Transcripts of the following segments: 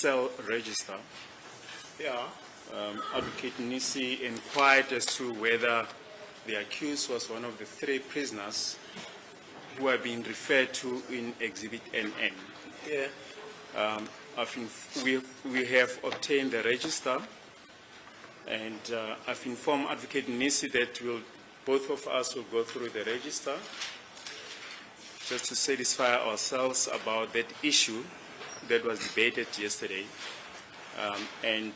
cell register, Yeah. Advocate Nisi inquired as to whether the accused was one of the 3 prisoners who are being referred to in Exhibit NN. Yeah. I think we have obtained the register, and I've informed Advocate Nisi that both of us will go through the register just to satisfy ourselves about that issue that was debated yesterday. And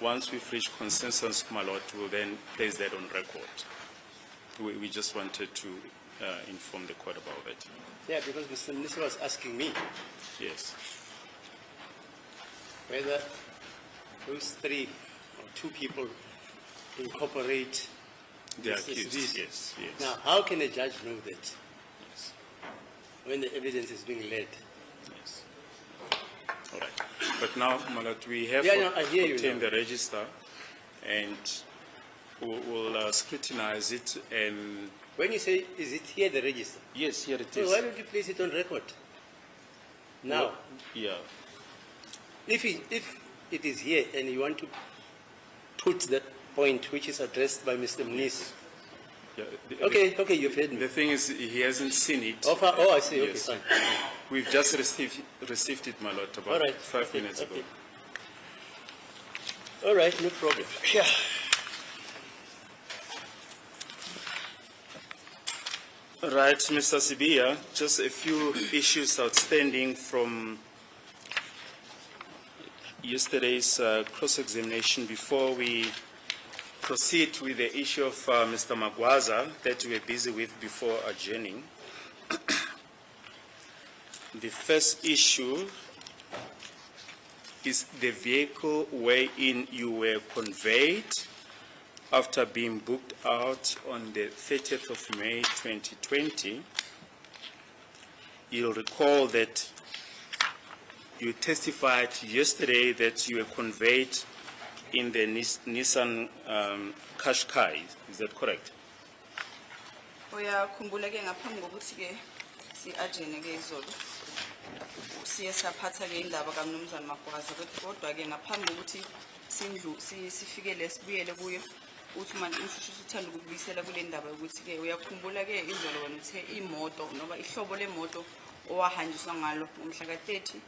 once we've reached consensus, my lord, we'll then place that on record. We just wanted to inform the court about that. Yeah, because Mr. Minister was asking me Yes. whether those 3 or 2 people incorporate The this. accused, yes, yes. Now, how can a judge know that Yes, when the evidence is being led? yes. All right. But now, my lord, we have Yeah, no, I hear you obtained now. the register, and we'll scrutinize it. And When you say, is it here, the register? yes, here it So is. why don't you place it on record? Now, Well, yeah. if it is here and you want to put that point which is addressed by Mr. Mnis, Yeah, okay, you've heard me. The thing is, he hasn't seen it. Oh, I see. Okay, Yes. fine. We've just received it, my lord, about All right. 5 okay, minutes ago. okay. All right, no problem. Yeah. Right, Mr. Sibia, just a few issues outstanding from yesterday's cross-examination before we proceed with the issue of Mr. Magwaza that we were busy with before adjourning. The first issue is the vehicle wherein you were conveyed after being booked out on the 30th of May 2020. You'll recall that you testified yesterday that you were conveyed in the Nissan Qashqai. Is that correct? Uyakhumbula ke ngaphambi kokuthi ke si-ajene ke izolo siye saphatha ke indaba kaMnumzane Magwaza, kodwa ke ngaphambi kokuthi sifikele sibuyele kuyo uthi manje umshushusi uthanda ukubuyisela kule ndaba ukuthi ke uyakhumbula ke izolo wena uthe imoto noma ihlobo lemoto owahanjiswa ngalo ngomhla ka-30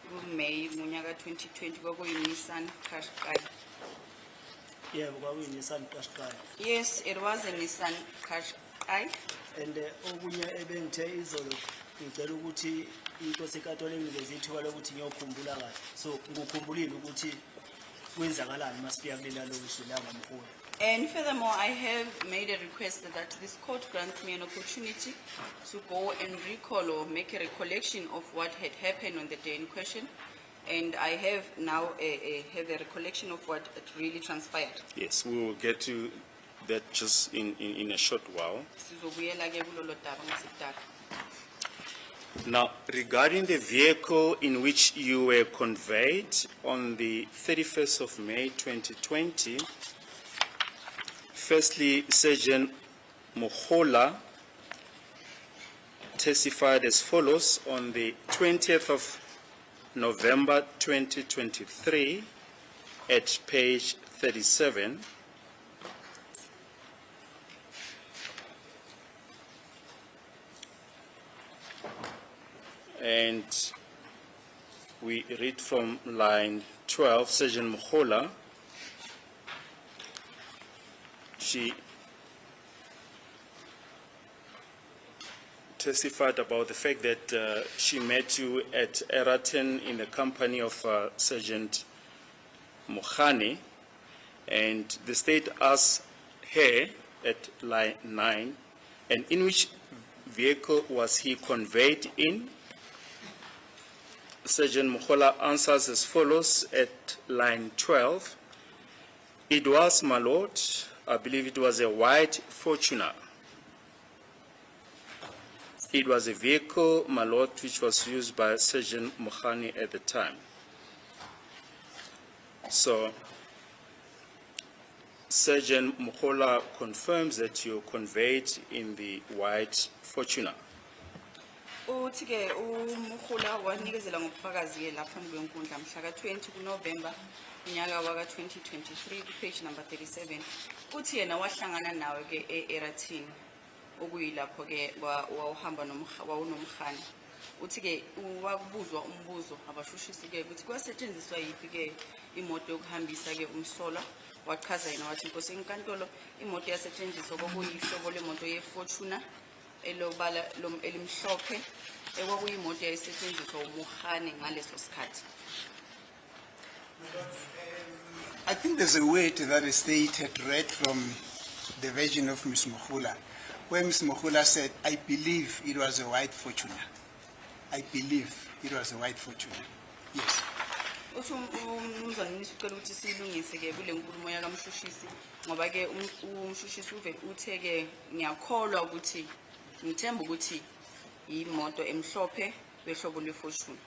kuMeyi ngonyaka 2020 kwakuyi-Nissan Qashqai. Yeah, we Nissan Qashqai. Yes, it was a Nissan Qashqai. And okunye ebengithe izolo ngicela ukuthi into sekatole ngiveze ithuba lokuthi ngiyokhumbula kahle. So ngikukhumbulile ukuthi kwenzakalani masifika kulela lokusho la ngamkhulu. And furthermore, I have made a request that this court grants me an opportunity to go and recall or make a recollection of what had happened on the day in question. And I have now have a recollection of what it really transpired. Yes, we will get to that just in a short while. Sizobuyela ke kulolo daba ngasidala. Now, regarding the vehicle in which you were conveyed on the 31st of May 2020, firstly, Sergeant Mohola testified as follows on the 20th of November 2023 at page 37. And we read from line 12, Sergeant Mohola. She testified about the fact that she met you at Eraten in the company of Sergeant Mohane, and the state asked her at line 9, and in which vehicle was he conveyed in? Sergeant Mohola answers as follows at line 12. It was, my lord, I believe it was a white Fortuner. It was a vehicle, my lord, which was used by Sergeant Mohani at the time. So, Sergeant Mohola confirms that you conveyed in the white Fortuner. Uthi-ke uMkhula wanikezela ngobufakazi ke lapha kwenkundla mhla ka-20 kuNovemba unyaka waka-2023 ku-page number 37. Uthi yena wahlangana nawe-ke e-Erathini okuyilapho-ke wawuhamba wawunomkhani. Uthi-ke wakubuzwa umbuzo abashushisi-ke ukuthi kwasetshenziswa yiphi-ke imoto yokuhambisa-ke umsolwa. Wachaza yena wathi Nkosi enkantolo imoto yasetshenziswa kwakuyihlobo lemoto ye-Fortuner elobala elimhlophe ekwakuyimoto yayisetshenziswa uMohane ngaleso sikhathi. I think there's a word that the state had read from the version of Ms. Mokhula, where Ms. Mokhula said, I believe it was a white Fortuner. I believe it was a white Fortuner. Yes. Uthi umnumzane Mnisi ucela ukuthi silungise-ke kule nkulumo yakamshushisi ngoba-ke umshushisi uthe-ke ngiyakholwa ukuthi ngithemba ukuthi imoto emhlophe behlobo lwe-Fortuner.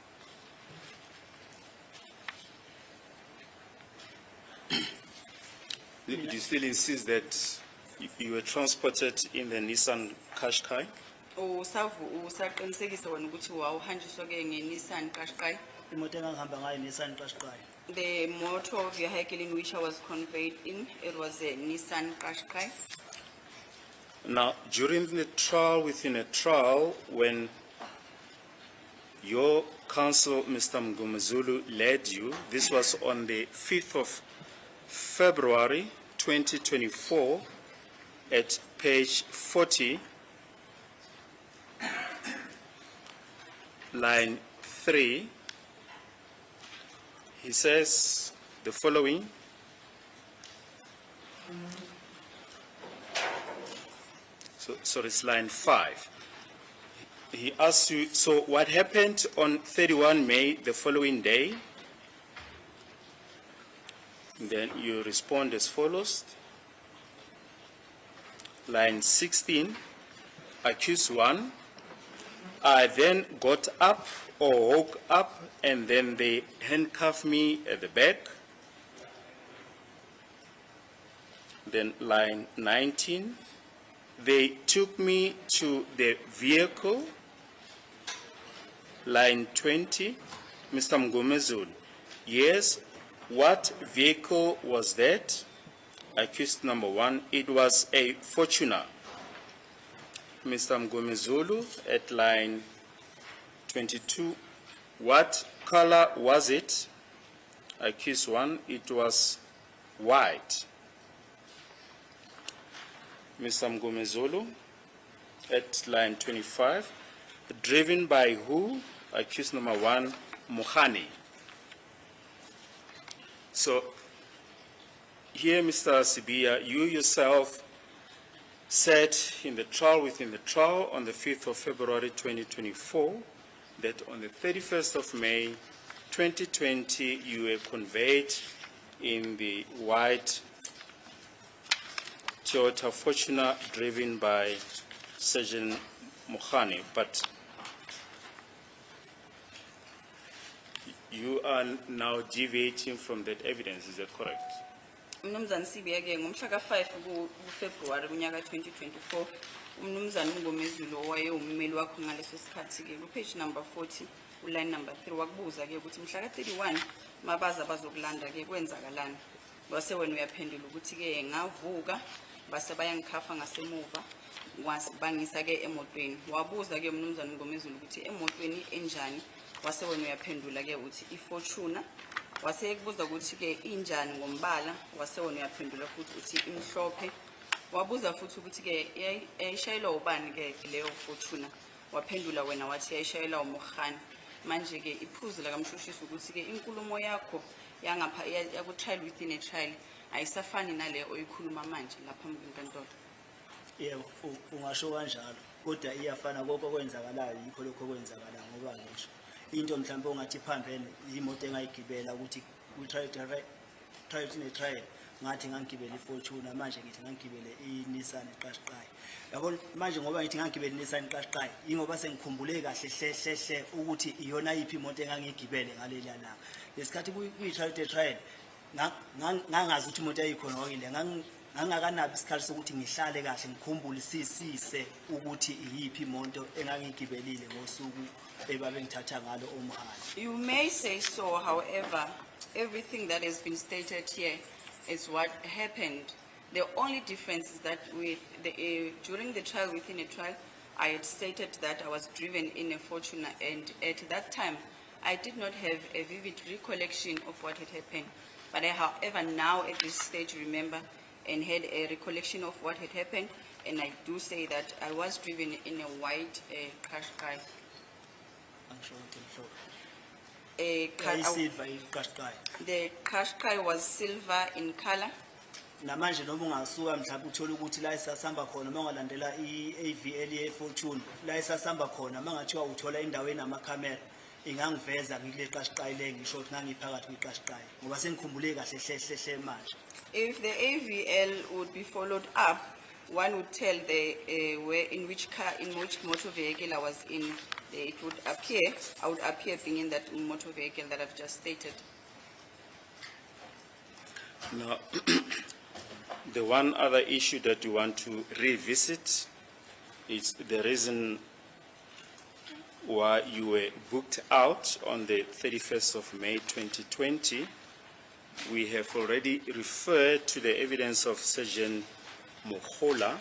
Do you still insist that you were transported in the Nissan Qashqai? Usaqinisekisa wena ukuthi wawuhanjiswa-ke nge-Nissan Qashqai. imoto engangihamba ngayo Nissan Qashqai. The motor vehicle in which I was conveyed in, it was a Nissan Qashqai. Now, during the trial, within a trial, when your counsel, Mr. Mngomezulu, led you, this was on the 5th of February 2024 at page 40, line 3, he says the following. So it's line 5. He asks you, so what happened on 31 May, the following day? Then you respond as follows. Line 16, accused 1, I then got up or woke up and then they handcuffed me at the back. Then line 19, they took me to the vehicle. Line 20, Mr. Mngomezulu, yes, what vehicle was that? Accused number 1, it was a Fortuner. Mr. Mngomezulu at line 22, what color was it? Accused 1, it was white. Mr. Mngomezulu at line 25, driven by who? Accused number 1, Mohani. So here, Mr. Sibiya, you yourself said in the trial, within the trial, on the 5th of February 2024, that on the 31st of May 2020, you were conveyed in the white Toyota Fortuner driven by Sergeant Mohani. But you are now deviating from that evidence, is that correct? Umnumzane Sibiya-ke ngomhla ka-5 kuFebruary kunyaka 2024 umnumzane uMngomezulu owayewummeli wakho ngaleso sikhathi-ke ku-page number 40 uline number 3 wakubuza-ke ukuthi mhla ka-31 mabaza bazokulanda-ke kwenzakalani. Wase wena uyaphendula ukuthi-ke ngavuka base bayangikhafa ngasemuva bangisa-ke emotweni. Wabuza-ke umnumzane uMngomezulu ukuthi emotweni enjani. Wase wena uyaphendula-ke uthi iFortuner. Wase kubuza ukuthi-ke injani ngombala. Wase wena uyaphendula futhi uthi imhlophe. Wabuza futhi ukuthi-ke yayishayelwa ubani-ke leyo Fortuner. Waphendula wena wathi yayishayelwa uMohane. Manje-ke iphuzu lakamshushisi ukuthi-ke inkulumo yakho yangapha yaku-trial within a trial ayisafani nale oyikhuluma manje lapha enkantolo. Yebo, ungasho kanjalo. Kodwa iyafana konke okwenzakalayo yikho lokho okwenzakalayo ngoba ngisho into mhlawumbe ongathi phambene imoto engayigibela ukuthi we-trial in a trial ngathi ngangigibela iFortuner manje ngithi ngangigibele iNissan Qashqai. Yabo manje ngoba ngithi ngangigibele iNissan Qashqai ingoba sengikhumbule kahle hle ukuthi iyona yiphi imoto engangigibele ngaleli langa. Lesikhathi kuyi-trial in a trial ngangazi ukuthi imoto yayikhona wakile angakanabi isikhathi sokuthi ngihlale kahle ngikhumbule ukuthi iyiphi imonto engangigibelile ngosuku ebabengithatha ngalo umhali. You may say so, however, everything that has been stated here is what happened. The only difference is that with during the trial, within a trial, I had stated that I was driven in a Fortuner, and at that time, I did not have a vivid recollection of what had happened. But I, however, now at this stage remember and had a recollection of what had happened, and I do say that I was driven in a white Qashqai. Silver iqashqayo. The Qashqai was silver in color. Namanje noma ungasuka mhlawumbe uthola ukuthi la isasamba khona mangalandela iAVL yeFortune la isasamba khona mangathiwa uthola indawo enamakhamera ingangiveza ngikule qashqayi le ngisho ukuthi ngangiphakathi kwiqashqayi ngoba sengikhumbule kahle hle manje. If the AVL would be followed up, one would tell the where in which motor vehicle I was in. It would appear, I would appear being in that motor vehicle that I've just stated. Now, the one other issue that you want to revisit is the reason why you were booked out on the 31st of May 2020. We have already referred to the evidence of Sergeant Mohola,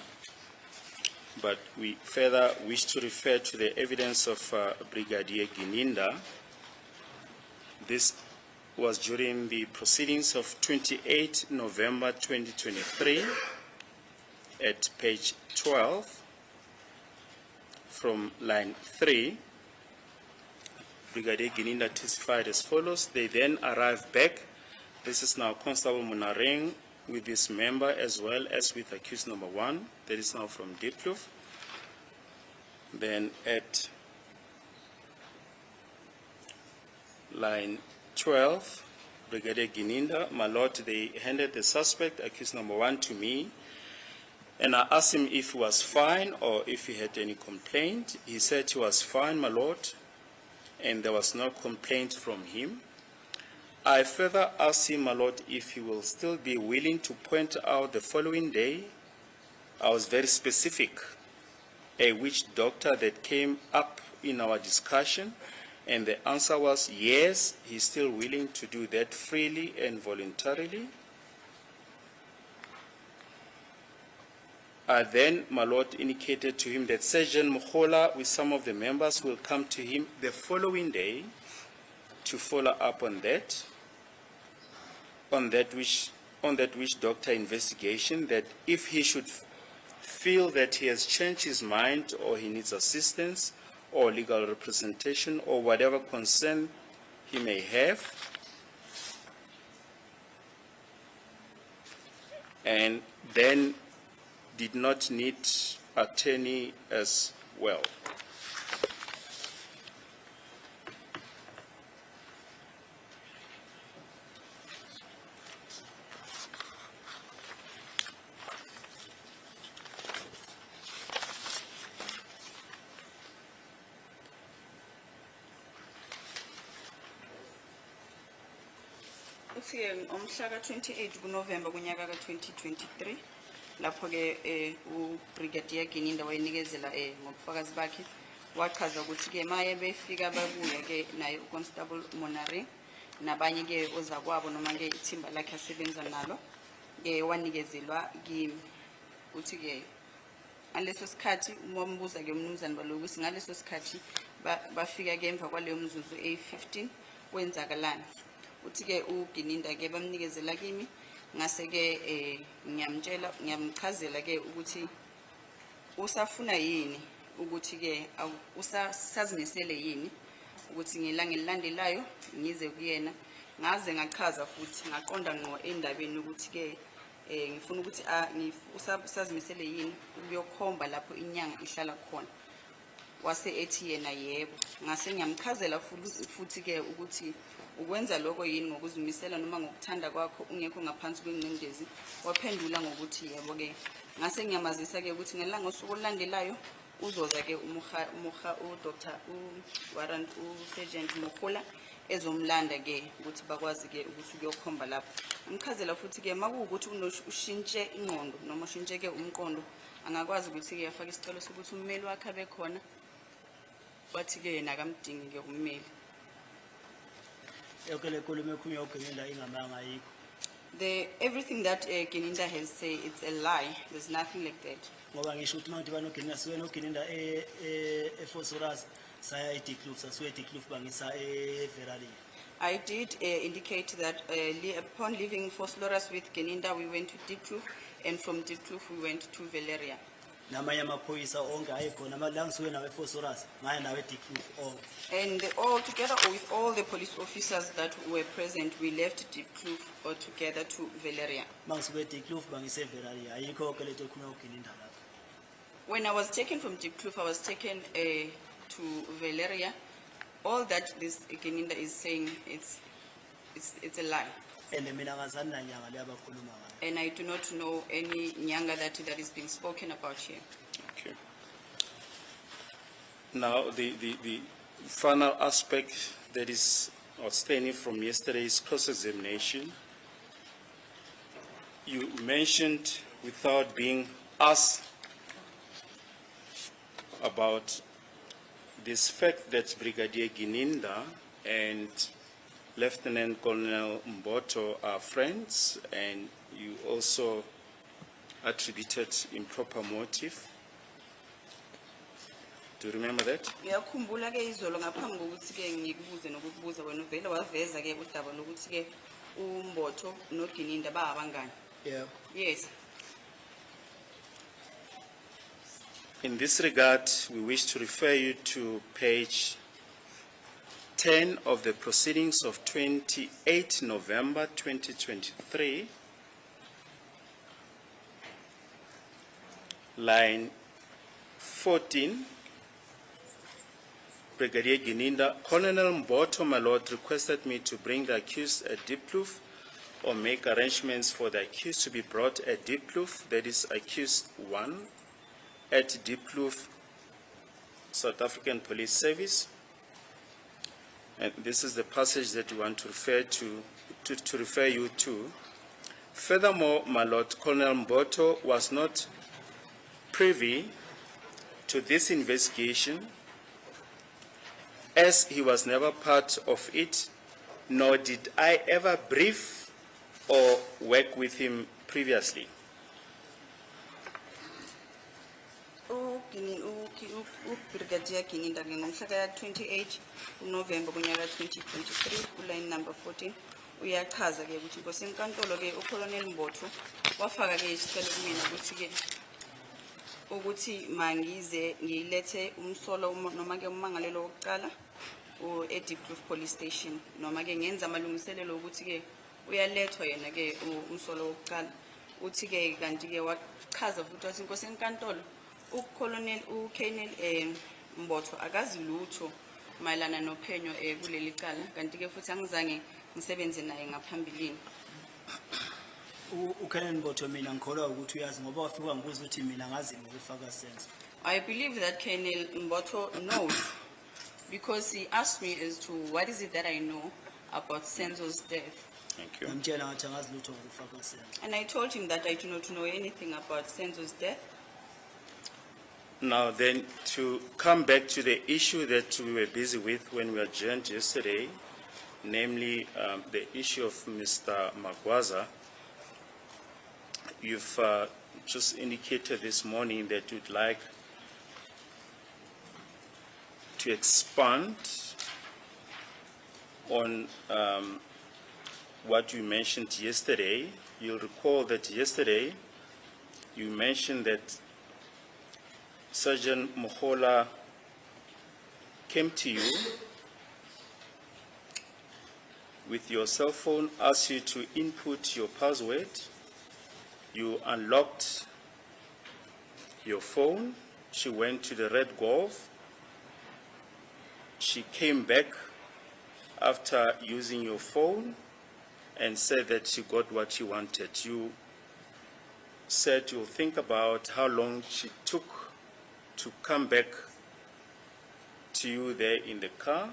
but we further wish to refer to the evidence of Brigadier Gininda. This was during the proceedings of 28 November 2023 at page 12 from line 3. Brigadier Gininda testified as follows. They then arrived back. This is now Constable Munareng with this member as well as with accused number 1. That is now from Diepkloof. Then at line 12, Brigadier Gininda, my lord, they handed the suspect, accused number 1, to me, and I asked him if he was fine or if he had any complaint. He said he was fine, my lord, and there was no complaint from him. I further asked him, my lord, if he will still be willing to point out the following day. I was very specific, a witch doctor that came up in our discussion, and the answer was yes, he's still willing to do that freely and voluntarily. I then, my lord, indicated to him that Sergeant Mohola with some of the members will come to him the following day to follow up on that witch doctor investigation, that if he should feel that he has changed his mind or he needs assistance or legal representation or whatever concern he may have, and then did not need attorney as well. Umhla ka-28 kuNovember kunyaka ka-2023 lapho ke uBrigadier Gininda wayenikezela ngobufakazi bakhe wachaza ukuthi ke maye befika babuya ke naye uConstable Monare nabanye ke ozakwabo noma ke ithimba lakhe asebenza nalo ke wanikezelwa kimi uthi ke ngaleso sikhathi umbuza ke umnumzane balokuthi ngaleso sikhathi bafika ke emva kwaleyo mzuzu A15 kwenzakalana. Uthi ke uGininda ke bamnikezela kimi ngase ke ngiyamchazela ke ukuthi usafuna yini ukuthi ke usazimisele yini ukuthi ngelanga elilandelayo ngize kuyena ngaze ngachaza futhi ngaqonda ngqo endabeni ukuthi ke ngifuna ukuthi usazimisele yini ukuyokhomba lapho inyanga ihlala khona. Wase ethi yena yebo. Ngase ngiyamchazela futhi ke ukuthi ukwenza lokho yini ngokuzimisela noma ngokuthanda kwakho ungekho ngaphansi kwengcindezi. Waphendula ngokuthi yebo ke. Ngase ngiyamazisa ke ukuthi ngelanga osuku olandelayo uzoza ke Dr. Warrant Sergeant Mohola ezomlanda ke ukuthi bakwazi ke ukuthi kuyokhomba lapho. Ngichazela futhi ke makuwukuthi ushintshe ingqondo noma ushintshe ke umqondo angakwazi ukuthi ke afake isicelo sokuthi ummeli wakhe abe khona wathi ke yena akamdingi ke ummeli. yonke le nkulumo ekhulunywa uGeninda ingamanga ayikho. Everything that Geninda has said, it's a lie. There's nothing like that. Ngoba ngisho ukuthi manje banoGeninda siwe noGeninda eFosforas saya eDekloof sasuye eDekloof bangisa eVerali. I did indicate that upon leaving Phosphorus with Geninda, we went to Diepkloof, and from Diepkloof we went to Valeria. Namanye amaphoyisa onke ayekhona la ngisuke nawe eFosforas ngaya nawe eDekloof onke. And all together with all the police officers that were present, we left Diepkloof all together to Valeria. Mangisuke eDekloof bangise eVerali ayikho yonke lento ekhulunywa uGeninda lapho. When I was taken from Diepkloof, I was taken to Valeria. All that this Geninda is saying, it's a lie. And mina ngazani nanyanga le abakhuluma ngayo. And I do not know any nyanga that is being spoken about here. Okay. Now, the final aspect that is outstanding from yesterday's cross-examination, you mentioned without being asked about this fact that Brigadier Geninda and Lieutenant Colonel Mboto are friends, and you also attributed improper motive. Do you remember that? Ngiyakhumbula ke izolo ngaphambi kokuthi ke ngikubuze nokukubuza wena uvela waveza ke udaba lokuthi ke uMbotho noGeninda bayabangani. Yeah. Yes. In this regard, we wish to refer you to page 10 of the proceedings of 28 November 2023, line 14. Brigadier Geninda, Colonel Mboto, my lord, requested me to bring the accused at Diepkloof or make arrangements for the accused to be brought at Diepkloof, that is accused 1, at Diepkloof, South African Police Service. And this is the passage that we want to refer to refer you to. Furthermore, my lord, Colonel Mboto was not privy to this investigation, as he was never part of it, nor did I ever brief or work with him previously. Brigadier Geninda ke ngomhla ka 28 November kunyaka 2023 line number 14 uyachaza ke ukuthi ngosenkantolo ke uColonel Mboto wafaka ke isicelo kumina ukuthi mangize ngilethe umsolo noma ke umangalelo wokuqala eDeepkloof Police Station noma ke ngenza amalungiselelo ukuthi ke uyalethwa yena ke umsolo wokuqala uthi ke kanti ke wachaza futhi wathi ngosenkantolo uColonel uKolonel Mboto akazi lutho mayelana nophenyo kuleli cala kanti ke futhi angizange ngisebenze naye ngaphambilini. uKolonel Mboto mina ngikholwa ukuthi uyazi ngoba wafika ngibuza ukuthi mina ngazi ngokufaka senzo. I believe that Colonel Mboto knows because he asked me as to what is it that I know about Senzo's death. Thank you. Ngamtshela ngathi angazi lutho ngokufaka senzo. And I told him that I do not know anything about Senzo's death. Now then, to come back to the issue that we were busy with when we adjourned yesterday, namely the issue of Mr. Magwaza, you've just indicated this morning that you'd like to expand on what you mentioned yesterday. You'll recall that yesterday you mentioned that Sergeant Mohola came to you with your cell phone, asked you to input your password. You unlocked your phone. She went to the Red Golf. She came back after using your phone and said that she got what she wanted. You said you'll think about how long she took to come back to you there in the car,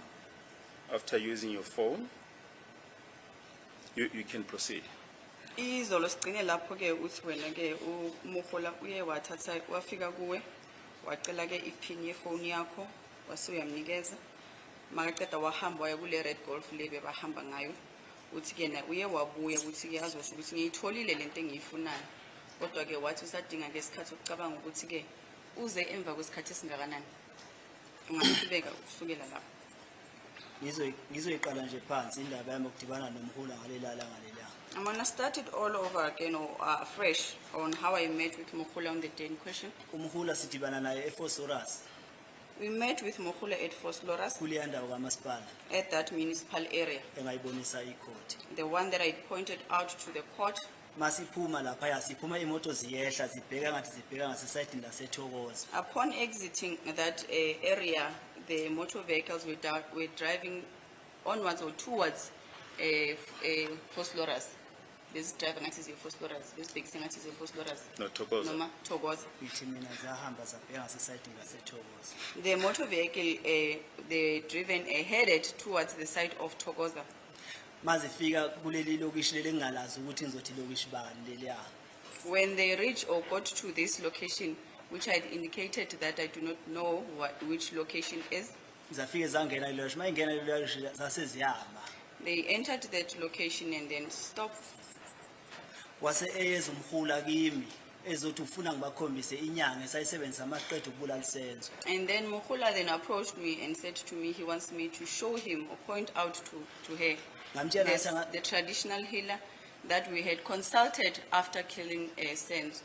after using your phone, you can proceed. Izolo sigcine lapho ke uthi wena ke uMukhola uye wathatha wafika kuwe wacela ke iPin yefoni yakho wase uyamnikeza makaqeda wahamba waya kule Red Golf lebe bahamba ngayo uthi ke na uye wabuya uthi ke azosho ukuthi ngiyitholile lento engiyifunayo kodwa ke wathi usadinga ke isikhathi ukucabanga ukuthi ke uze emva kwesikhathi esingakanani ungaqhubeka ukusukela lapho. Ngizoyiqala nje phansi indaba yami ukudibana noMkhulu ngalelela. I'm gonna start it all over again or fresh on how I met with Mukhola on the day in question. UMkhulu sidibana naye eFosorus We met with Mukhola at Vosloorus kuleya ndawo kaMasipala at that municipal area, engayibonisa icourt. the one that I pointed out to the court. Masiphuma lapha siphuma imoto ziyehla zibheka ngathi zibheka ngasesayidini laseThokoza. Upon exiting that area, the motor vehicles were driving onwards or towards Vosloorus. This driver ngathi is Vosloorus. This big thing ngathi is Vosloorus. No, Thokoza. Noma Thokoza. Ithi mina zahamba zabheka ngasesayidini laseThokoza. The motor vehicle, they driven headed towards the side of Thokoza. Mazifika kuleli lokishi leli ngalazi ukuthi ngizothi lokishi bani leliya. When they reached or got to this location, which I had indicated that I do not know which location is, Zafike zangena lelo lokishi mayingena lelo lokishi zaseziyama. they entered that location and then stopped. Wase eyeza uMkhulu kimi ezothi ufuna ngibakhombise inyanga esayisebenzisa amaqedwe ukubulala isenzo. And then Mukhola then approached me and said to me he wants me to show him or point out to her Ngamtshela this, ngathi the traditional healer that we had consulted after killing Senzo.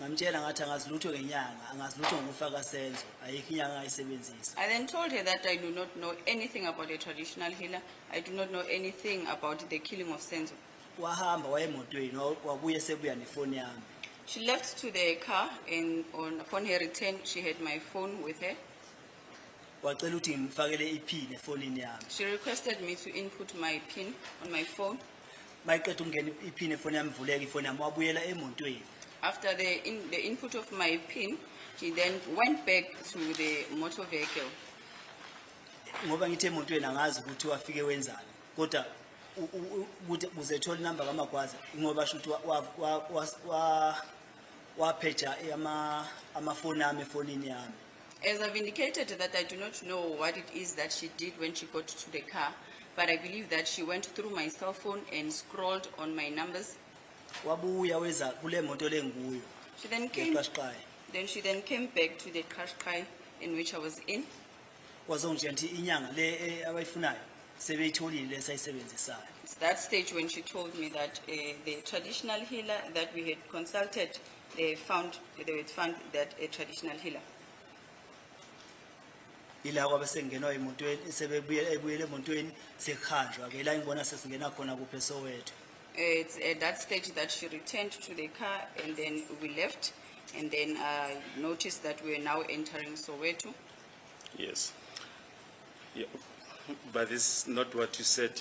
ngamtshela ngathi angazilutho ngenyanga angazilutho ngokufaka senzo ayikho inyanga ayisebenzisa. I then told her that I do not know anything about a traditional healer. I do not know anything about the killing of Senzo. Wahamba wayemotweni wabuye sebuya nefoni yami. She left to the car and upon her return, she had my phone with her. Wacela ukuthi ngimfakele iPin efonini yami. She requested me to input my PIN on my phone. Mayiqeda ukungena iPin efoni yami ivuleka ifoni yami wabuyela emotweni. After the input of my PIN, she then went back to the motor vehicle. Ngoba ngithi emotweni angazi ukuthi wafike wenzani. Kodwa ukuthi uzethola inamba kaMagwaza ngoba shuthi wapheja amafoni ami efonini yami. As I've indicated that I do not know what it is that she did when she got to the car, but I believe that she went through my cell phone and scrolled on my numbers. Wabuya weza kule moto lenguyo. She then came. eQashqai. Then she then came back to the Qashqai in which I was in. Wazongitshela ukuthi inyanga le abayifunayo sebeyitholile esayisebenzisayo. It's that stage when she told me that the traditional healer that we had consulted, they had found that a traditional healer. Ila kwabe sengenwa emotweni sebebuyele emotweni sekhanjwa ke la ngibona sesingena khona kuphe Soweto. It's at that stage that she returned to the car and then we left and then noticed that we are now entering Soweto. Yes. Yeah. But this is not what you said.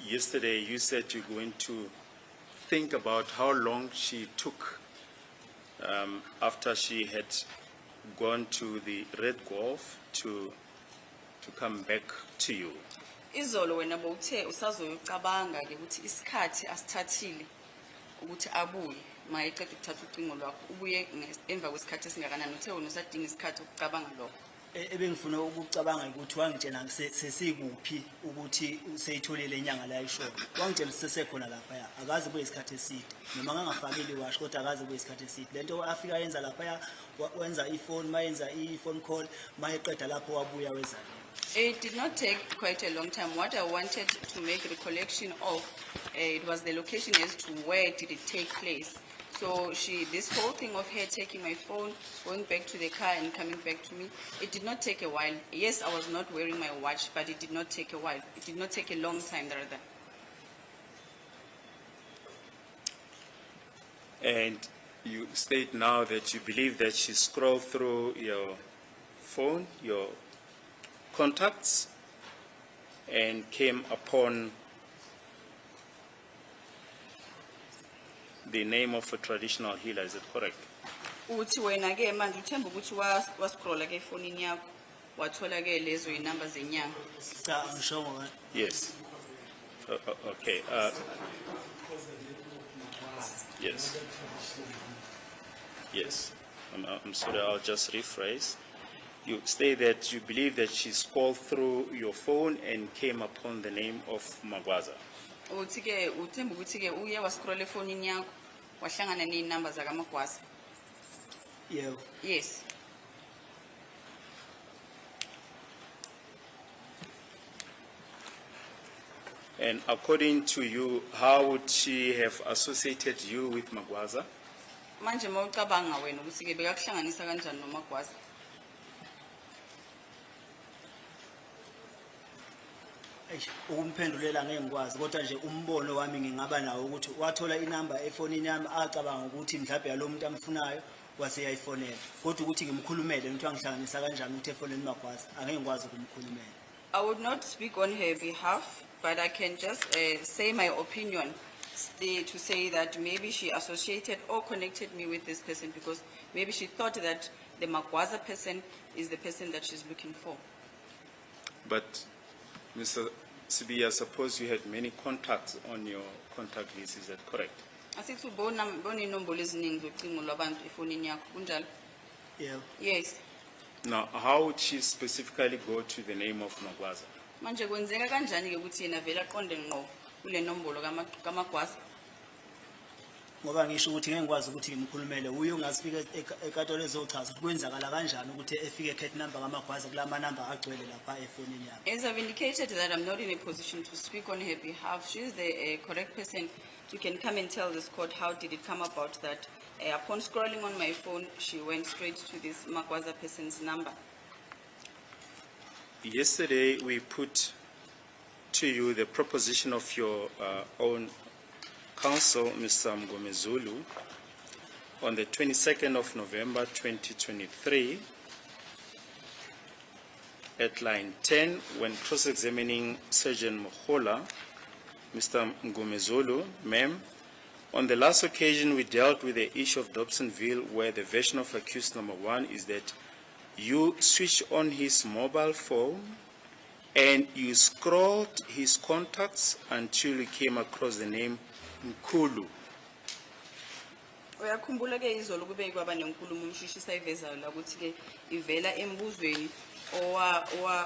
Yesterday you said you're going to think about how long she took after she had gone to the Red Golf to come back to you. Izolo wena bowuthe usazoyicabanga ke ukuthi isikhathi asithathile ukuthi abuye mayeqeda ukuthatha ucingo lwakho ubuye emva kwesikhathi esingakanani uthe wena usadinga isikhathi ukucabanga lokho. Ebengifuna ukucabanga ukuthi wangitshela sesikuphi ukuthi useyitholile inyanga la ayishona. Wangitshela sesekhona lapha akaze kube isikhathi eside noma ngangafakile iwash kodwa akaze kube isikhathi eside. Lento afika yenza lapha wenza iphone mayenza iphone call mayeqeda lapho wabuya wenza. It did not take quite a long time. What I wanted to make recollection of, it was the location as to where did it take place. So this whole thing of her taking my phone, going back to the car and coming back to me, it did not take a while. Yes, I was not wearing my watch, but it did not take a while. It did not take a long time rather. And you state now that you believe that she scrolled through your phone, your contacts, and came upon the name of a traditional healer. Is it correct? Uthi wena ke manje uthemba ukuthi wascrolla ke efonini yakho wathola ke lezo inamba zenyanga. Cha angishongo ngani. Yes. Okay. Yes. Yes. I'm sorry, I'll just rephrase. You say that you believe that she scrolled through your phone and came upon the name of Magwaza. Uthi ke uthemba ukuthi ke uye wascroll efonini yakho wahlangana neinamba zakaMagwaza. Yebo. Yes. And according to you, how would she have associated you with Magwaza? Manje mawucabanga wena ukuthi ke bekakuhlanganisa kanjani noMagwaza? Eish, ukumphendulela ngeke ngikwazi kodwa nje umbono wami ngingaba nawo ukuthi wathola inamba efonini yami acabanga ukuthi mhlawumbe yalomuntu amfunayo wase yayifonela. Kodwa ukuthi ngimkhulumele ukuthi angihlanganisa kanjani ukuthi efonini Magwaza angeke ngikwazi ukumkhulumela. I would not speak on her behalf, but I can just say my opinion to say that maybe she associated or connected me with this person because maybe she thought that the Magwaza person is the person that she's looking for. But, Mr. Sibi, I suppose you had many contacts on your contact list, is that correct? Asithi ubona inombolo eziningi zocingo lwabantu efonini yakho kunjalo? Yebo. Yes. Now, how would she specifically go to the name of Magwaza? Manje kwenzeka kanjani ke ukuthi yena vele aqonde ngqo kule nombolo kaMagwaza? Ngoba ngisho ukuthi ngeke ngikwazi ukuthi ngimkhulumele uye ungasifika ekatolo ezochaza ukuthi kwenzakala kanjani ukuthi efike cat number kaMagwaza kulama number agcwele lapha efonini yakhe. As I've indicated that I'm not in a position to speak on her behalf, she is the correct person who can come and tell this court how did it come about that upon scrolling on my phone, she went straight to this Magwaza person's number. Yesterday, we put to you the proposition of your own counsel, Mr. Mgomezulu, on the 22nd of November 2023, at line 10, when cross-examining Sergeant Mohola, Mr. Mgomezulu, ma'am, on the last occasion we dealt with the issue of Dobsonville, where the version of accused number 1 is that you switched on his mobile phone and you scrolled his contacts until you came across the name Mkulu. Uyakhumbula ke izolo kube kwaba nenkulumo umshishisa ivezayo la ukuthi ke ivela embuzweni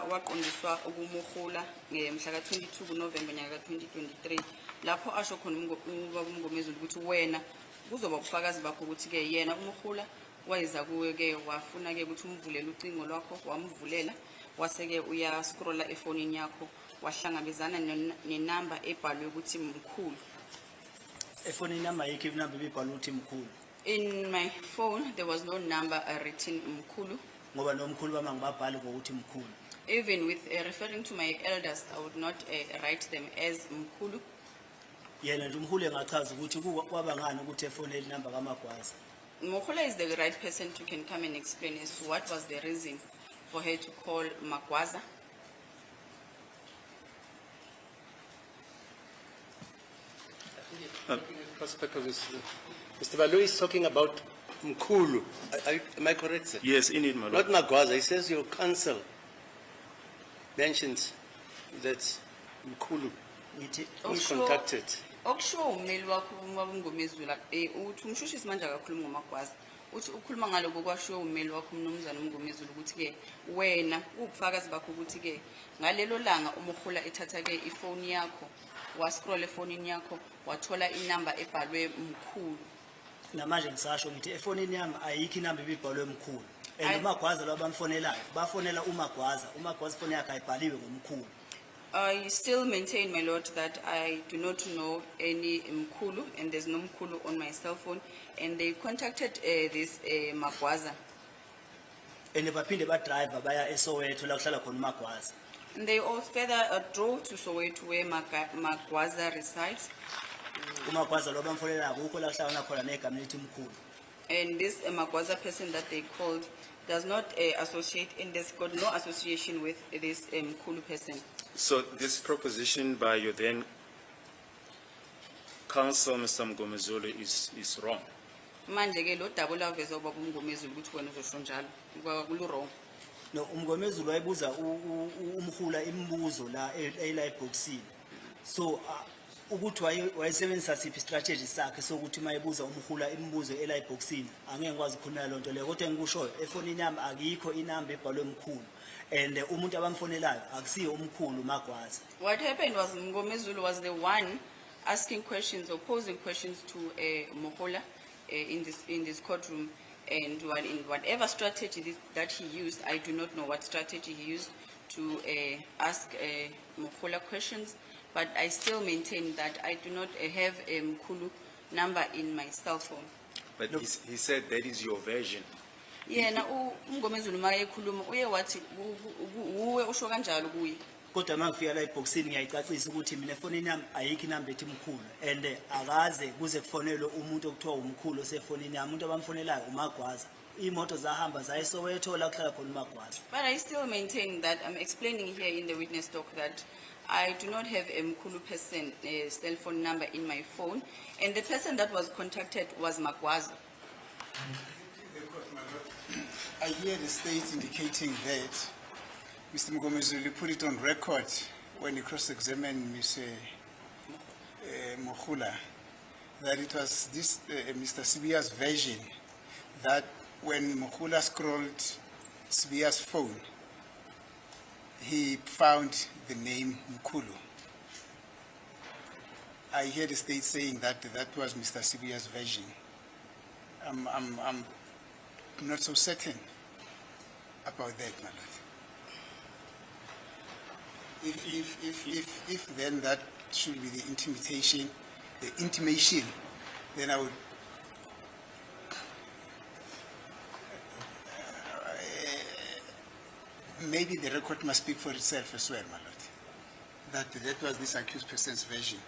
waqondiswa ukumuhula ngemhla ka22 kuNovember nyaka ka2023 lapho asho khona ubaba uMngomezulu ukuthi wena kuzoba ubufakazi bakho ukuthi ke yena umuhula wayeza kuwe ke wafuna ke ukuthi umvulele ucingo lwakho wamvulela waseke uya scrolla efonini yakho wahlangabezana nenamba ebhalwe ukuthi Mkhulu. Efonini number yakhe inamba ibibhalwe ukuthi Mkhulu. In my phone there was no number written Mkhulu. Ngoba nomkhulu bama ngibabhali ngokuthi Mkhulu. Even with referring to my elders, I would not write them as Mkhulu. Yena nje umkhulu engachaza ukuthi kwaba ngani ukuthi efonini number kaMagwaza. Mohola is the right person who can come and explain as to what was the reason for her to call Magwaza. Mr. Balu is talking about Mkulu. Am I correct, sir? Yes, indeed, my Not lord. Magwaza. He says your counsel mentions that Mkulu Ngithi was Sure. contacted. Okusho umeli wakho uMngomezulu uthi umshushisi manje akakhuluma ngoMagwaza. Uthi ukhuluma ngaloko kwasho umeli wakho uMnumzana uMngomezulu ukuthi ke wena ubufakazi bakho ukuthi ke ngalelo langa umuhula ethatha ke ifoni yakho wascroll efonini yakho wathola inamba ebhalwe Mkhulu. namanje ngisasho ngithi efonini yami ayikho inamba ibibhalwe Mkhulu. Ayi- uMagwaza labamfonelayo bafonela uMagwaza ifoni yakhe ayibhaliwe ngomkhulu. I still maintain, my lord, that I do not know any Mkhulu and there's no Mkhulu on my cell phone, and they contacted this Magwaza. And baphinde badrive baya eSoweto la kuhlala khona uMagwaza. And they all further drove to Soweto where Magwaza resides. uMagwaza lo bamfonela akukho la kuhlala khona negama elithi Mkhulu. And this Magwaza person that they called does not associate, and there's got no association with this Mkhulu person. So this proposition by your then counsel, Mr. Mgomezulu, is wrong. Manje ke lo double aveza ubaba uMngomezulu ukuthi wena uzosho njalo kulu wrong. No, umngomezulu wayebuza umhula imibuzo la eyibhokisini. So ukuthi wayesebenzisa siphi strategy sakhe sokuthi mayebuza umhula imibuzo eyibhokisini angeke ngikwazi ukukhuluma lonto leyo kodwa engikushoyo efonini yami akikho inamba ebhalwe mkhulu and umuntu abamfonelayo akusiyo umkhulu Magwaza. What happened was Mngomezulu was the one asking questions or posing questions to Mohola in this courtroom, and in whatever strategy that he used, I do not know what strategy he used to ask Mohola questions, but I still maintain that I do not have a Mkulu number in my cell phone. But he said that is your version. Yeah, na Mngomezulu mayekhuluma uye wathi uwe usho kanjalo kuye. Kodwa mangifika la ebhokisini ngiyayicacisa ukuthi mina efonini yami ayikho inamba ethi mkhulu and akaze kuze kufonelwe umuntu okuthiwa umkhulu osefonini yami umuntu abamfonelayo uMagwaza. Imoto zahamba zaye Soweto la kuhlala khona uMagwaza. But I still maintain that I'm explaining here in the witness doc that I do not have a Mkulu person cell phone number in my phone, and the person that was contacted was Magwaza. I hear the state indicating that Mr. Mngomezulu put it on record when he cross-examined Ms. Mokhula that it was this Mr. Sibiya's version that when Mokhula scrolled Sibiya's phone, he found the name Mkulu. I hear the state saying that that was Mr. Sibiya's version. I'm not so certain about that, my lord. If then that should be the intimation, then I would maybe the record must speak for itself as well, my lord. That was this accused person's version.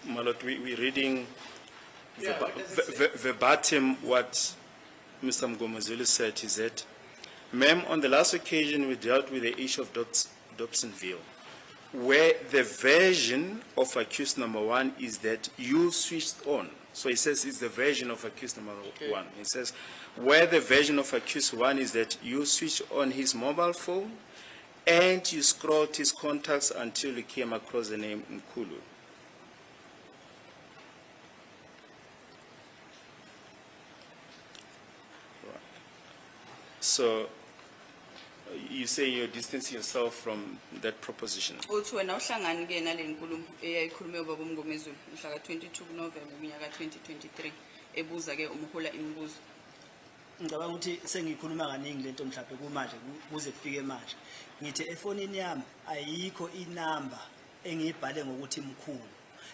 My lord, we're reading verbatim what Mr. Mngomezulu said. He said, ma'am, on the last occasion we dealt with the issue of Dobsonville, where the version of accused number one is that you switched on. So he says it's the version of accused number one. He says, where the version of accused one is that you switched on his mobile phone and you scrolled his contacts until you came across the name Mkulu. So you say you're distancing yourself from that proposition. Uthi wena uhlangani ke nale nkulumo eyayikhulume ubaba uMngomezulu mhla ka-22 November unyaka 2023 ebuza ke umhula imibuzo. Ngicabanga ukuthi sengikhuluma kaningi lento mhlawumbe kumanje kuze kufike manje. Ngithi efonini yami ayikho inamba engiyibhale ngokuthi mkhulu.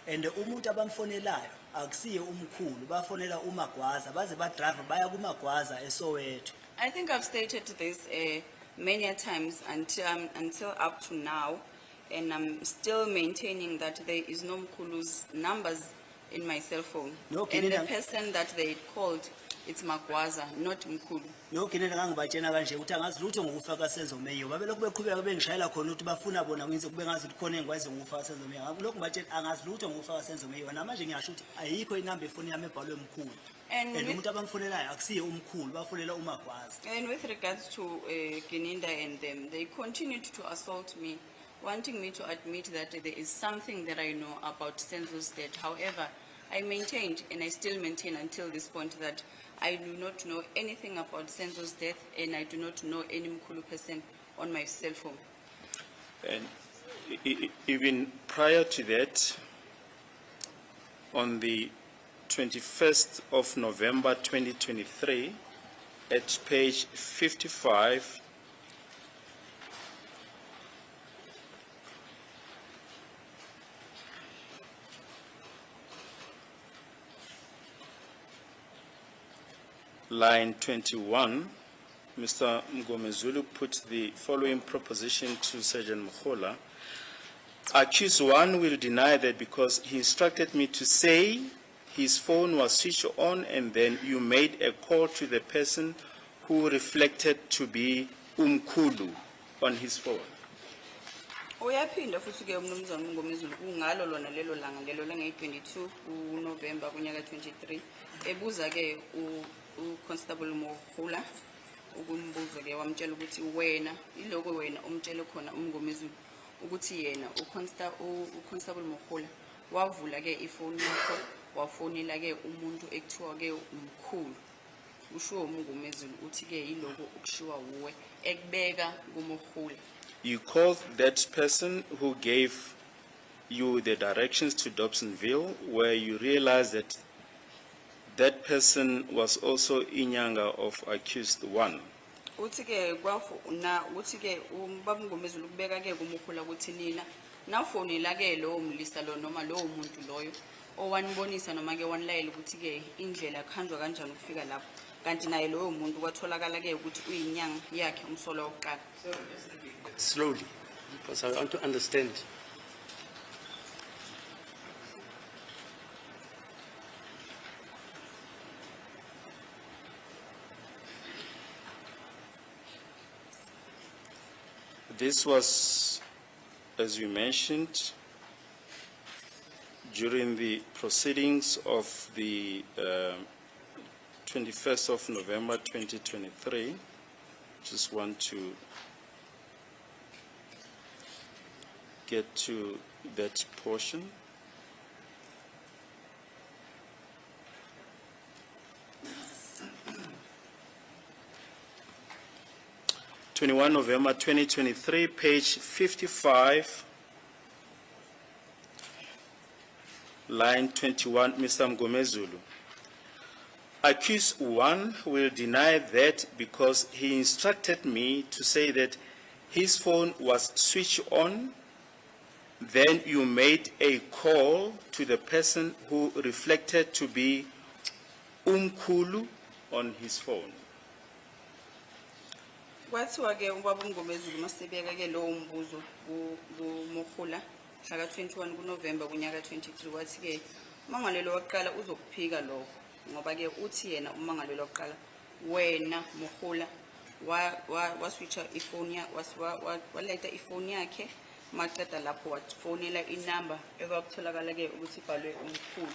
And umuntu abamfonelayo akusiye umkhulu bafonela uMagwaza baze ba drive baya kuMagwaza eSoweto. I think I've stated this many times until up to now, and I'm still maintaining that there is no Mkulu's numbers in my cell phone. No, and the person that they called, it's Magwaza, not Mkulu. No, kinena ngangibatshena kanje ukuthi angazi lutho ngokufaka Senzo Meyo. Babe lokhu beqhubeka bengishayela khona ukuthi bafuna bona ngize kube ngazi ukuthi khona engikwazi ngokufaka Senzo Meyo. Lokhu ngibatshena angazi lutho ngokufaka Senzo Meyo. Namanje ngiyasho ukuthi ayikho inamba efoni yami ebhalwe Mkhulu. And umuntu abamfonelayo akusiye umkhulu bafonela uMagwaza. And with regards to Gininda and them, they continued to assault me, wanting me to admit that there is something that I know about Senzo's death. However, I maintained, and I still maintain until this point, that I do not know anything about Senzo's death, and I do not know any Mkulu person on my cell phone. And even prior to that, on the 21st of November 2023, at page 55, line 21, Mr. Mngomezulu put the following proposition to Sergeant Mohola. Accused one will deny that because he instructed me to say his phone was switched on and then you made a call to the person who reflected to be Umkulu on his phone. Uyaphinda futhi ke umnumzana uMngomezulu kungalo lona lelo langa lelo langa 22 uNovember kunyaka 23 ebuza ke uConstable Mokhula ukumbuza ke wamtshela ukuthi wena iloko wena umtshele khona uMngomezulu ukuthi yena uConstable Mokhula wavula ke ifoni yakho wafonela ke umuntu ekuthiwa ke umkhulu usho uMngomezulu uthi ke iloko ukushiwa uwe ekubeka kuMokhula. You called that person who gave you the directions to Dobsonville, where you realized that that person was also inyanga of accused one. Uthi ke uthi ke ubaba uMngomezulu kubeka ke kuMokhula ukuthi nina nafonela ke lo umlisa lo noma lo umuntu loyo owanibonisa noma ke wanilayela ukuthi ke indlela khanjwa kanjani ukufika lapho kanti naye loyo umuntu kwatholakala ke ukuthi uyinyanga yakhe umsolo wokuqala. Slowly, because I want to understand. This was, as you mentioned, during the proceedings of the 21st of November 2023. Just want to get to that portion. November 2023, page 55, line 21, Mr. Mngomezulu. Accused one will deny that because he instructed me to say that his phone was switched on. Then you made a call to the person who reflected to be Umkhulu on his phone. Kwathiwa ke ubaba uMngomezulu masebeka ke lo umbuzo kuMokhula mhla ka21 kuNovember kunyaka 23 wathi ke umangalelo waqala uzokuphika lokho ngoba ke uthi yena umangalelo waqala wena Mokhula wa switcha ifoni waletha ifoni yakhe maqeda lapho wafonela inamba ekwakutholakala ke ukuthi ibhalwe Umkhulu.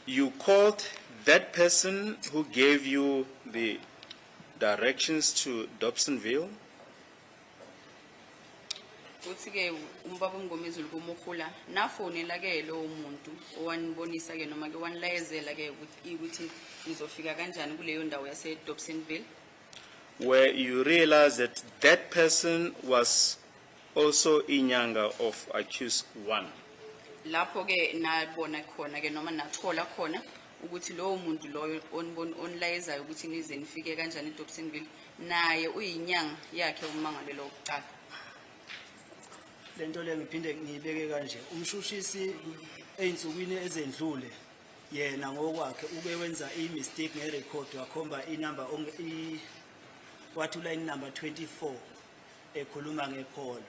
You called that person who gave you the directions to Dobsonville. Uthi ke umbaba uMngomezulu kuMokhula nafonela ke lo umuntu owanibonisa ke noma ke wanilayezela ke ukuthi nizofika kanjani kuleyo ndawo yase Dobsonville, where you realize that that person was also inyanga of accused one. lapho ke nabona khona ke noma nathola khona ukuthi lo umuntu loyo onilayezayo ukuthi nize nifike kanjani eDobsonville naye uyinyanga yakhe umangalelo wokuqala. Lento le ngiphinde ngibeke kanje umshushisi einsukwini ezendlule yena ngokwakhe uke wenza mistake ngerecord wakhomba inamba wathi line number 24 ekhuluma ngepholo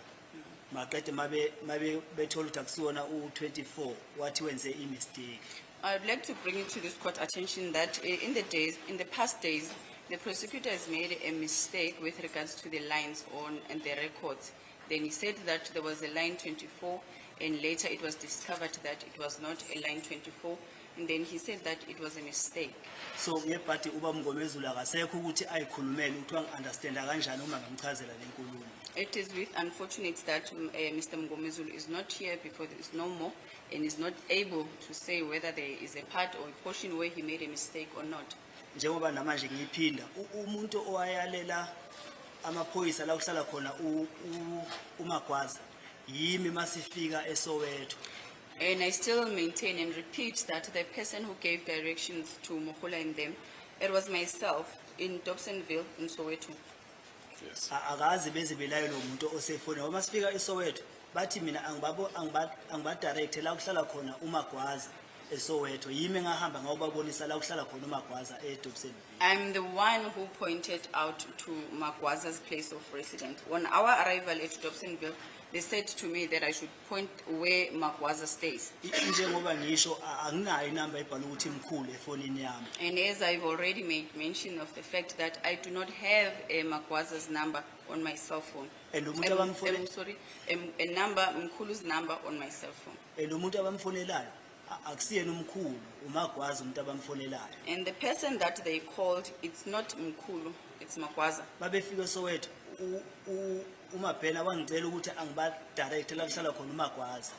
maqede mabe bethola ukuthi akusiwona u24 wathi wenze mistake. I would like to bring it to this court attention that in the past days, the prosecutor has made a mistake with regards to the lines and the records. Then he said that there was a line 24, and later it was discovered that it was not a line 24, and then he said that it was a mistake. So ngebhadi uba Mngomezulu akasekho ukuthi ayikhulumele ukuthi wangi-understanda kanjani uma ngimchazela le nkulumo. It is with unfortunate that Mr. Mngomezulu is not here before there is no more, and is not able to say whether there is a part or a portion where he made a mistake or not. Njengoba namanje ngiphinda umuntu owayalela amaphoyisa la kuhlala khona uMagwaza yimi masifika eSoweto. And I still maintain and repeat that the person who gave directions to Mokhula and them, it was myself in Dobsonville in Soweto. Yes. Akazi beze belayo lo muntu osefoni ngoba masifika eSoweto bathi mina angibadirect la kuhlala khona uMagwaza eSoweto yimi ngahamba ngawubabonisa la kuhlala khona uMagwaza eDobsonville. I'm the one who pointed out to Magwaza's place of residence. On our arrival at Dobsonville, they said to me that I should point where Magwaza stays. Njengoba ngisho anginayo inamba ebhala ukuthi Mkhulu efonini yami. And as I've already made mention of the fact that I do not have a Magwaza's number on my cell phone. And umuntu abamfonela a number, Mkhulu's number on my cell phone. and umuntu abamfonelayo akusiyena Umkhulu uMagwaza umuntu abamfonelayo. And the person that they called, it's not Mkhulu, it's Magwaza. babefika Soweto uMabhena wangicela ukuthi angibadirect la kuhlala khona uMagwaza.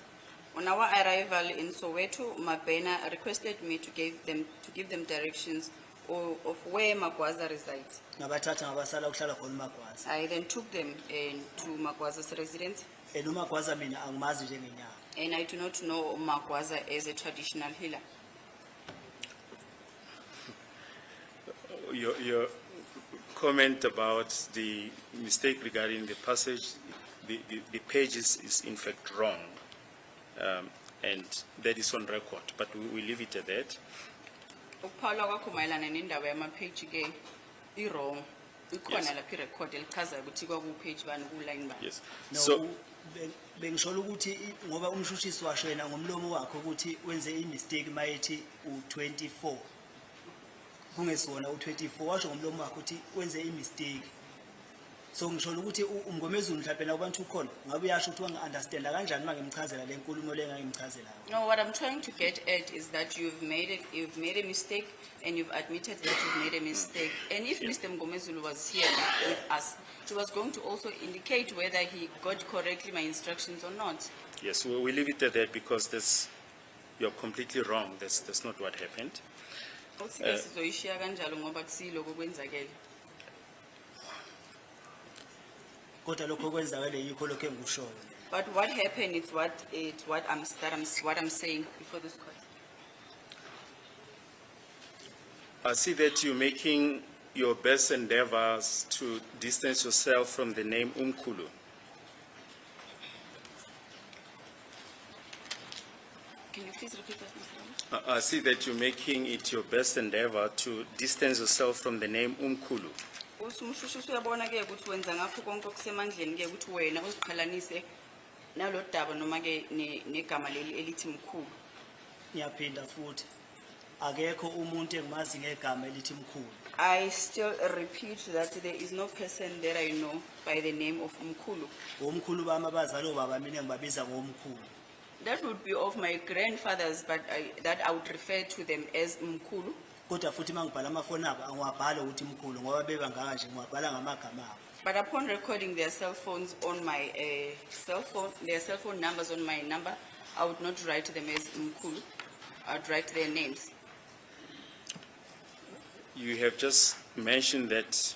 On our arrival in Soweto, Mabena requested me to give them directions of where Magwaza resides. Ngabathatha ngabasala kuhlala khona uMagwaza. I then took them to Magwaza's residence, uMagwaza mina angimazi njengenyanga. and I do not know Magwaza as a traditional healer. Your comment about the mistake regarding the passage, the page is in fact wrong. And that is on record, but we leave it at that. Ukuphawula kwakho mayelana nendaba yama-page ke i-wrong. Ikhona lapha i-record elichazayo ukuthi kwakupage bani ku-line bani. Yes. No, So, bengishola ukuthi ngoba umshushisi washo yena ngomlomo wakhe ukuthi wenze imistake mayethi u24 kungesona u24 washo ngomlomo wakhe ukuthi wenze imistake. So ngishola ukuthi uMngomezulu mhlawumbe la kubantu ukhona ngabe uyasho ukuthi wangi-understand kanjani mangimchazela le nkulumo le ngangimchazela. No, what I'm trying to get at is that you've made a mistake, and you've admitted that you've made a mistake. And if Mr. Mngomezulu was here with us, he was going to also indicate whether he got correctly my instructions or not. yes, we leave it at that because you're completely wrong. That's not what happened. Uthi-ke sizoyishiya kanjalo ngoba kusiyilokho okwenzakele. Kodwa lokho kwenzakale yikho lokho engikushoyo. But what happened is what I'm saying before this court. I see that you're making your best endeavors to distance yourself from the name Umkhulu. Can you please repeat that, Mr. Ramos? I see that you're making it your best endeavor to distance yourself from the name Umkhulu. Uthi umshushisi uyabona-ke ukuthi wenza ngakho konke okusemandleni-ke ukuthi wena uziqhalanise nalo daba noma-ke negama leli elithi mkhulu. Ngiyaphinda futhi akekho umuntu engimazi ngegama elithi mkhulu. I still repeat that there is no person that I know by the name of Mkhulu. Omkhulu bami abazali obaba mina ngibabiza ngomkhulu. That would be of my grandfathers, but I would refer to them as Mkhulu. Kodwa futhi mangibhala amafoni abo angiwabhala ukuthi mkhulu ngoba bebangaka nje ngiwabhala ngamagama abo. But upon recording their cell phones on my their cell phone numbers on my number, I would not write them as Mkhulu. I would write their names. You have just mentioned that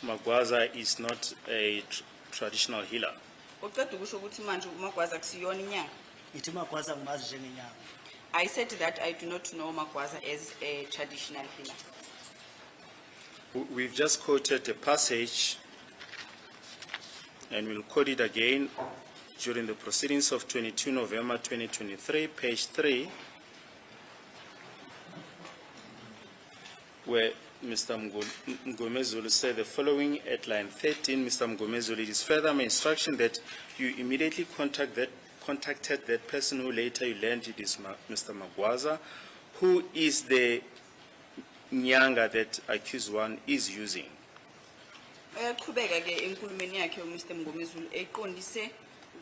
Magwaza is not a traditional healer. Uqeda ukusho ukuthi manje uMagwaza kusiyona inyanga. Ngithi uMagwaza ngimazi njengenyanga. I said that I do not know Magwaza as a traditional healer. We've just quoted a passage, and we'll quote it again during the proceedings of 22 November 2023, page 3, where Mr. Mngomezulu said the following at line 13. Mr. Mngomezulu, it is further my instruction that you immediately contacted that person who later you learned it is Mr. Magwaza, who is the nyanga that accused one is using. Uyaqhubeka ke enkulumeni yakhe uMr Mngomezulu eqondise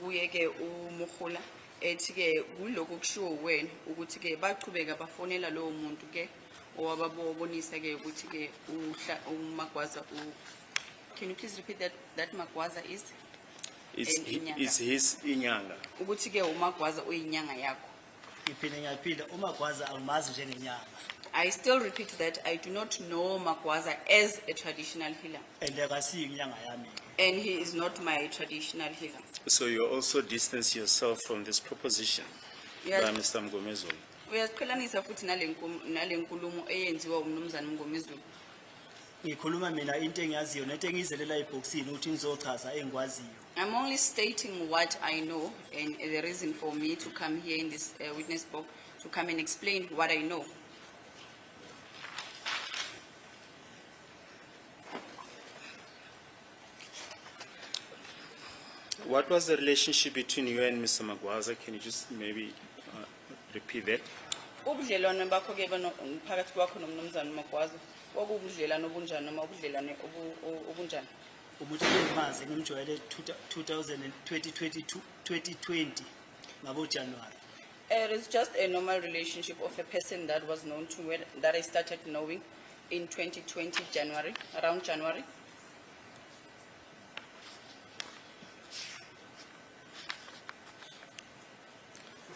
kuye ke uMogola ethi ke kuloko kushiwo wena ukuthi ke baqhubeka bafonela lowo muntu ke owababonisa ke ukuthi ke uMagwaza Can you please repeat that Magwaza is? It's his inyanga. Ukuthi ke uMagwaza uyinyanga yakho. Ngiphinde ngiyaphinda uMagwaza angimazi njengenyanga. I still repeat that I do not know Magwaza as a traditional healer, And akasiyo inyanga yami. and he is not my traditional healer. So you also distance yourself from this proposition Yeah. by Mr. Mngomezulu. Uyaziqhelanisa futhi nale nkulumo eyenziwa uMnumzane Mngomezulu. Ngikhuluma mina into engiyaziyo nento engiyizelela ebhokisini ukuthi ngizochaza engikwaziyo. I'm only stating what I know, and the reason for me to come here in this witness box to come and explain what I know. What was the relationship between you and Mr. Magwaza? Can you just maybe repeat that? Ubudlelwane bakho ke phakathi kwakho noMnumzane Magwaza, kwakubudlelwane obunjani noma ubudlelwane obunjani? Umuntu engimazi ngimjwayele 2020 ngabo January. It is just a normal relationship of a person that was known to me, that I started knowing in 2020 January, around January.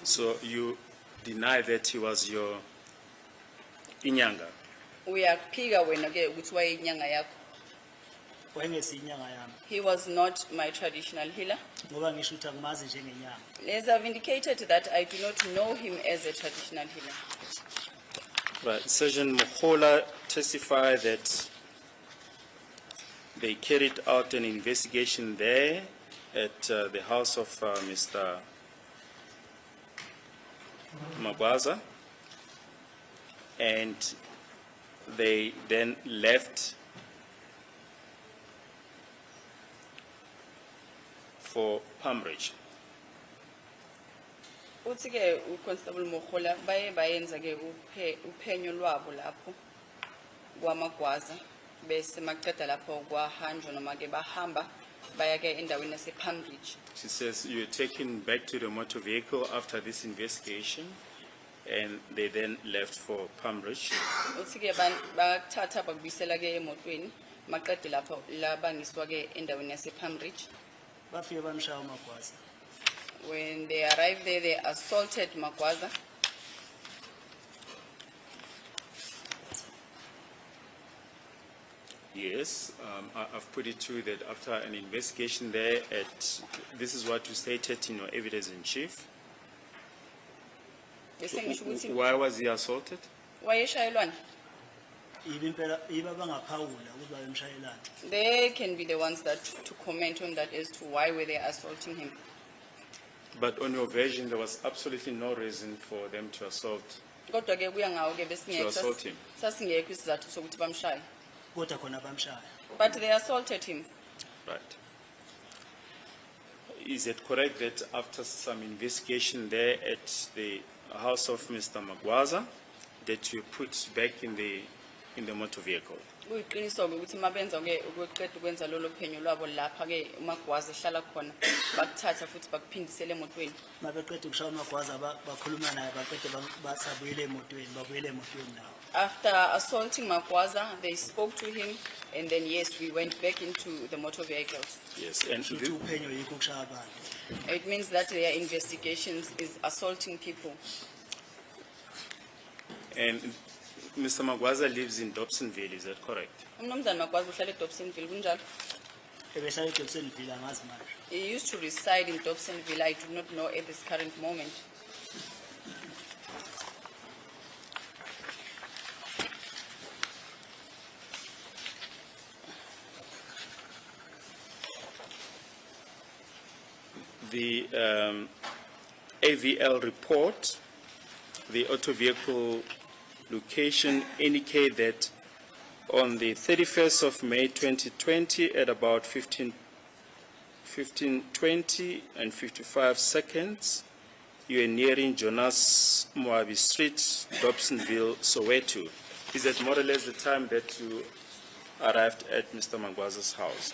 So you deny that he was your inyanga? Uyaphika wena ke ukuthi wayeyinyanga yakho. wayengesiyinyanga yami He was not my traditional healer. ngoba ngisho ukuthi angimazi njengenyanga. As I've indicated that I do not know him as a traditional healer. Right, Surgeon Mokola testified that they carried out an investigation there at the house of Mr. Magwaza, and they then left for Palmridge. Uthi ke uConstable Mokola bayenza ke uphenyo lwabo lapho kwaMagwaza bese maqeda lapho kwahanjwa noma ke bahamba baya ke endaweni yase Palmridge. She says you were taken back to the motor vehicle after this investigation, and they then left for Palmridge. Uthi ke bathatha bakubisela ke emotweni maqede lapho labangiswa ke endaweni yase Palmridge. bafike bamshaya uMagwaza. When they arrived there, they assaulted Magwaza. Yes, I've put it to you that after an investigation there this is what you stated in your evidence in chief. Bese ngisho ukuthi Why was he assaulted? wayeshayelwana. Yiba bangaphawula ukuthi babemshayelana. They can be the ones that to comment on that as to why were they assaulting him. But on your version, there was absolutely no reason for them to assault. Kodwa ke kuya ngawo ke To assault him. sasingekho isizathu sokuthi bamshaye. Kodwa khona bamshaya. But they assaulted him. Right. Is it correct that after some investigation there at the house of Mr. Magwaza, that you put back in the motor vehicle? Kuyiqiniso ke ukuthi mabenza ke ukweqeda ukwenza lolo phenyo lwabo lapha ke uMagwaza ehlala khona bakuthatha futhi bakuphindisele emotweni. Mabeqeda ukushaya uMagwaza bakhuluma naye baqede basabuyele emotweni babuyele emotweni nawo. After assaulting Magwaza, they spoke to him, and then yes, we went back into the motor vehicles. Yes, and Futhi uphenyo yikho ukushaya abantu. It means that their investigations is assaulting people. and Mr. Magwaza lives in Dobsonville, is that correct? Umnumzana Magwaza uhlala eDobsonville kunjalo. Ebehlala eJobsonville angazi manje. He used to reside in Dobsonville. I do not know at this current moment. The AVL report, the auto vehicle location indicate that on the 31st of May 2020 at about 15:20 and 55 seconds, you are nearing Jonas Moabi Street, Dobsonville, Soweto. Is that more or less the time that you arrived at Mr. Magwaza's house?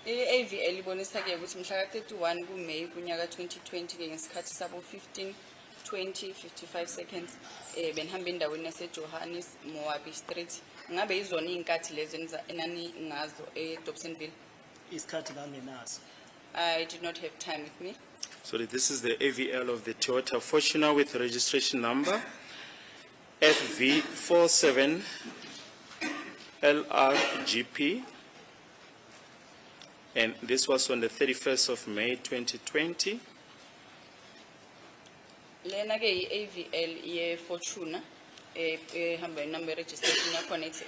I-AVL ibonisa ke ukuthi mhla ka 31 kuMay kunyaka 2020 ke ngesikhathi sabo 15:20 55 seconds benihamba endaweni yase Johannes Moabi Street. Ngabe izona inkathi lezi enani ngazo eDobsonville? Isikhathi ngangenaso. I did not have time with me. So this is the AVL of the Toyota Fortuner with registration number FV47 LRGP, and this was on the 31st of May 2020. Lena ke i-AVL ye Fortuna ehamba number registration yakhona ithi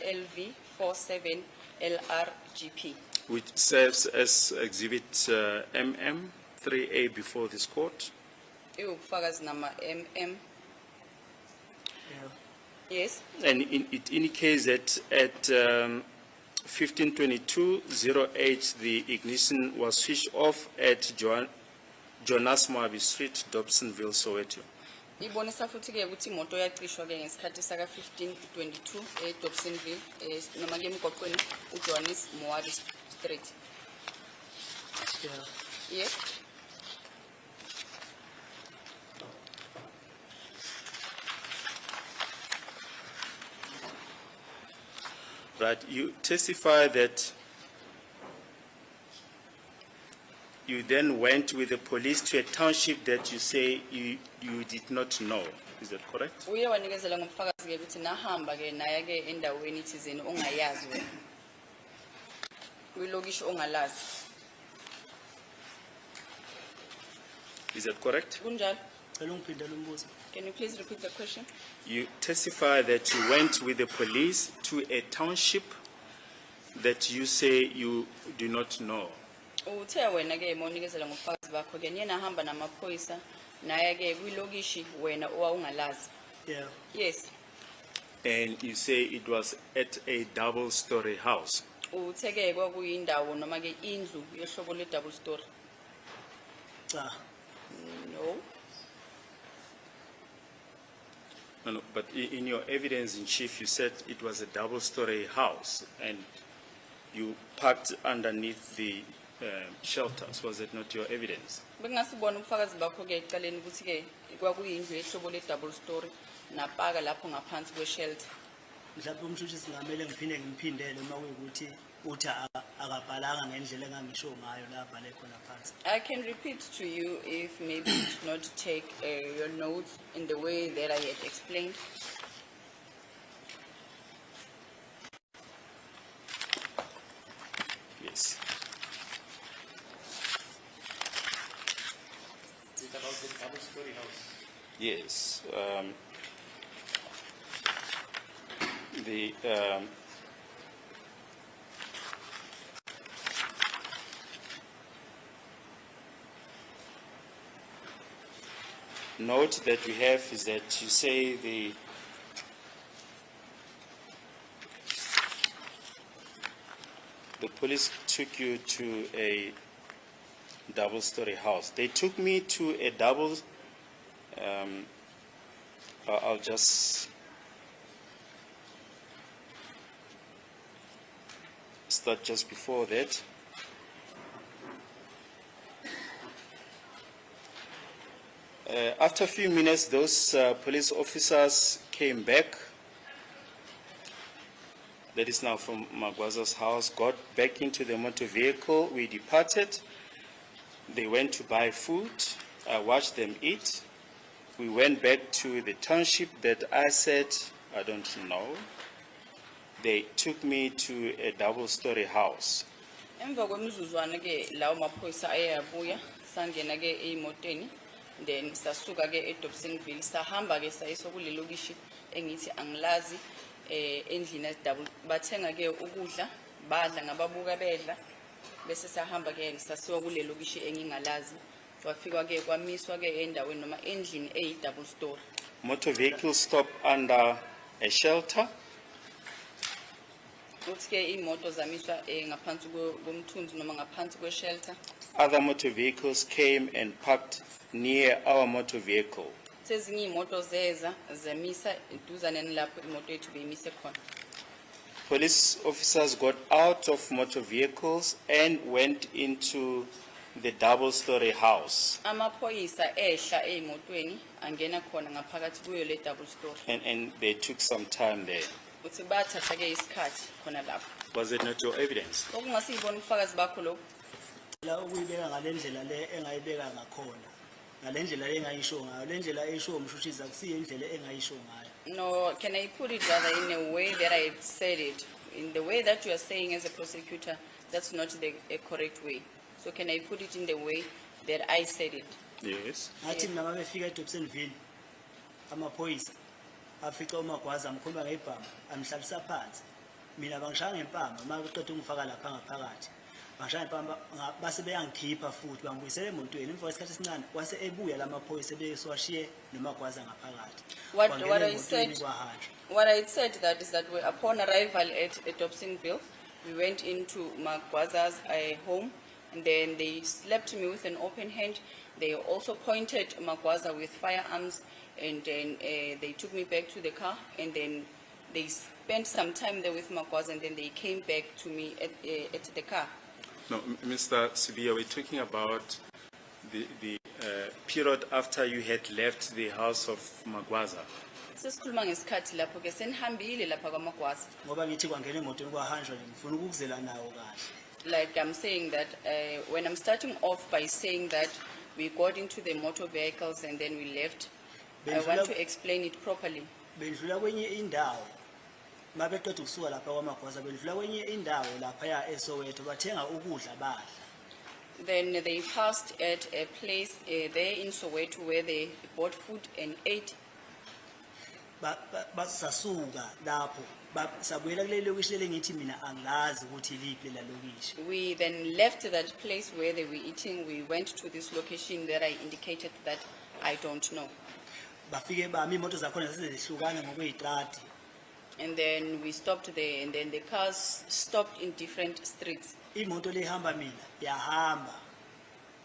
LV47 LRGP. Which serves as exhibit MM3A before this court. Iwubufakazi nama MM. Yeah. Yes. And it indicates that at 15:22:08 the ignition was switched off at Jonas Moabi Street, Dobsonville, Soweto. Ibonisa futhi ke ukuthi imoto yacishwa ke ngesikhathi saka 15:22 eDobsonville noma ke emgwaqweni uJohannes Moabi Street. Yeah. Yes. Right, you testify that you then went with the police to a township that you say you did not know. Is that correct? Uye wanikezela ngomfakazi ke ukuthi nahamba ke naya ke endaweni thizeni ongayazi wena. Kwilokishi ongalazi. Is that correct? Kunjalo? Cela ungiphindele umbuzo. Can you please repeat the question? You testify that you went with the police to a township that you say you do not know. Uthe wena ke monikezela ngomfakazi bakho ke niye nahamba namaphoyisa naya ke kwilokishi wena owawungalazi. Yeah. Yes. And you say it was at a double-story house. Uthe ke kwakuyindawo noma ke indlu yohlobo le double story. Cha. No. No, but in your evidence in chief, you said it was a double-story house and you parked underneath the shelters. Was it not your evidence? Bengasibona ubufakazi bakho ke ecaleni ukuthi ke kwakuyindlu yohlobo le double story napaka lapho ngaphansi kwe shelter. Mhlawumbe umshushu singamele ngiphindele uma kuyikuthi uthi akabhalanga ngendlela engangisho ngayo la bhale khona phansi. I can repeat to you if maybe you did not take your notes in the way that I had explained. Yes. Is it about the double-story house? Yes. Note that we have is that you say the police took you to a double-story house. They took me to a I'll just start just before that. After a few minutes, those police officers came back. That is now from Magwaza's house, got back into the motor vehicle. We departed. They went to buy food. I watched them eat. We went back to the township that I said, I don't know. They took me to a double-story house. Emva kwemizuzwana ke lawo maphoyisa ayabuya sangena ke emotweni then sasuka ke eDobsonville sahamba ke sayiswa kule lokishi engithi angilazi endlini double bathenga ke ukudla badla ngababuka bedla bese sahamba ke sasiwa kule lokishi engingalazi wafika ke kwamiswa ke endaweni noma endlini eyi double story. Motor vehicles stopped under a shelter. Uthi ke imoto zamiswa ngaphansi komthunzi noma ngaphansi kwe shelter. Other motor vehicles came and parked near our motor vehicle. Sezinye imoto zeza zamisa eduzane nalapho imoto yethu beyimise khona. Police officers got out of motor vehicles and went into the double-story house. Amaphoyisa ehla emotweni angena khona ngaphakathi kuyo le double story. And they took some time there. Uthi bathatha ke isikhathi khona lapho. Was it not your evidence? Okungasiyibona ubufakazi bakho lo. La ukuyibeka ngalendlela le engayibeka ngakhona. Ngalendlela le engayisho ngayo. Lendlela esho umshushiza kusiye indlela engayisho ngayo. No, can I put it rather in a way that I said it? In the way that you are saying as a prosecutor, that's not the correct way. So can I put it in the way that I said it? Yes. Ngathi mina mabefika eDobsonville amaphoyisa afika uMagwaza amkhomba ngebhama amhlalisa phansi. Mina bangishaya ngempama makuqeda ungifaka lapha ngaphakathi. Bangishaya ngempama base beyangikhipha futhi bangibuyisela emotweni emva kwesikhathi esincane wase ebuya lamaphoyisa beswashiye noMagwaza ngaphakathi. What I said that is that upon arrival at Dobsonville, we went into Magwaza's home and then they slapped me with an open hand. They also pointed Magwaza with firearms and then they took me back to the car and then they spent some time there with Magwaza and then they came back to me at the car. No, Mr. Sibia, we're talking about the period after you had left the house of Magwaza. Sesikhuluma ngesikhathi lapho ke senihambile lapha kwaMagwaza. ngoba ngithi kwangena emotweni kwahanjwa nje ngifuna ukukuzela nawo kahle. Like I'm saying that when I'm starting off by saying that we got into the motor vehicles and then we left, I want to explain it properly. Bendlula kwenye indawo mabeqeda ukusuka lapha kwaMagwaza bendlula kwenye indawo lapha ya eSoweto bathenga ukudla badla. Then they passed at a place there in Soweto where they bought food and ate. Basasuka lapho sabuyela kulelo lokishi ngithi mina angazi ukuthi liphi la lokishi. We then left that place where they were eating. We went to this location that I indicated that I don't know. Bafike bami imoto zakhona sezihlukana ngokweyitrati. And then we stopped there and then the cars stopped in different streets. Imoto lehamba mina yahamba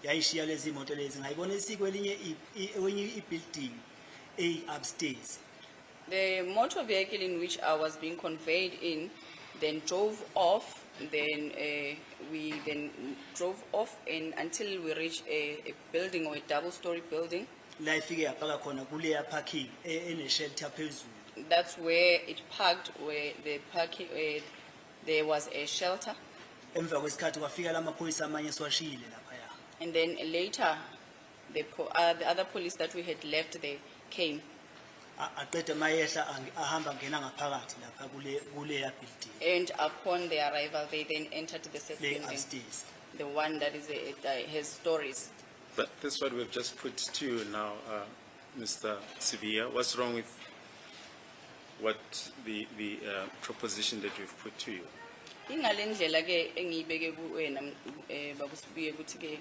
yayishiya lezi imoto lezi ngayibona esikwelinye kwenye ibuilding upstairs. The motor vehicle in which I was being conveyed in then drove off. Then we then drove off and until we reached a building or a double-story building. La ifike yapaka khona kuleya parking ene shelter phezulu. That's where it parked, where the parking, there was a shelter. Emva kwesikhathi kwafika lamaphoyisa amanye siwashiyile lapha ya. And then later, the other police that we had left there came. Aqede mayehla ahamba ngena ngaphakathi lapha kuleya building. And upon their arrival, they then entered the said Le building, upstairs. the one that is has stories. But this is what we've just put to you now, Mr. Sibia. What's wrong with what the proposition that we've put to you? Ingalendlela ke engiyibeke kuwena babusibiye ukuthi ke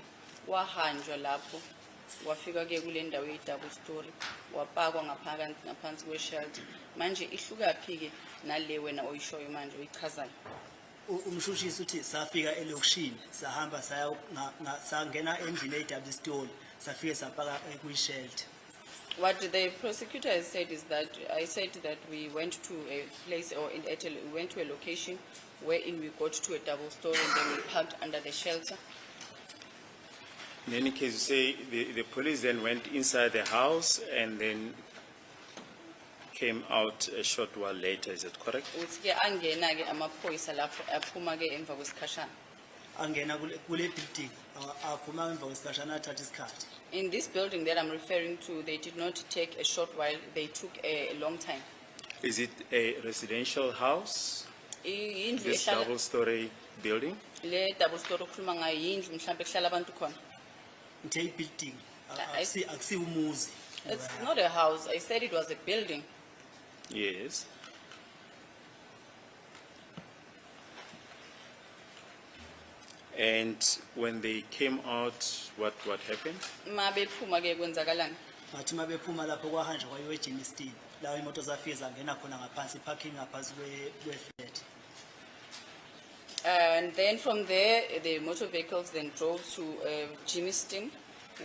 wahanjwa lapho wafika ke kule ndawo ye-double story wapakwa ngaphansi kwe-shelter manje ihlukaphi ke nale wena oyishoyo manje oyichazayo. Umshushisi uthi safika elokishini sahamba sangena endlini ye-double story safike sapaka kwi-shelter. What the prosecutor has said is that I said that we went to a place or we went to a location wherein we got to a double story and then we parked under the shelter. In any case, you say the police then went inside the house and then came out a short while later, is that correct? Uthi ke angena ke amaphoyisa lapho aphuma ke emva kwesikhashana. Angena kule building aphuma emva kwesikashana athatha isikhathi. In this building that I'm referring to, they did not take a short while, they took a long time. Is it a residential house, Indlu this ehlala double-story building? le double story okhuluma ngayo yindlu mhlambe kuhlala abantu khona. Ngithe ibuilding I- akusi umuzi. It's not a house. I said it was a building. Yes. And when they came out, what happened? Ma bephuma ke kwenzakalani? Ngathi mabephuma lapho kwahanjwa kwayiwe eGenestin la imoto zafike zangena khona ngaphansi parking ngaphansi kwe-flat. And then from there, the motor vehicles then drove to Jimiston,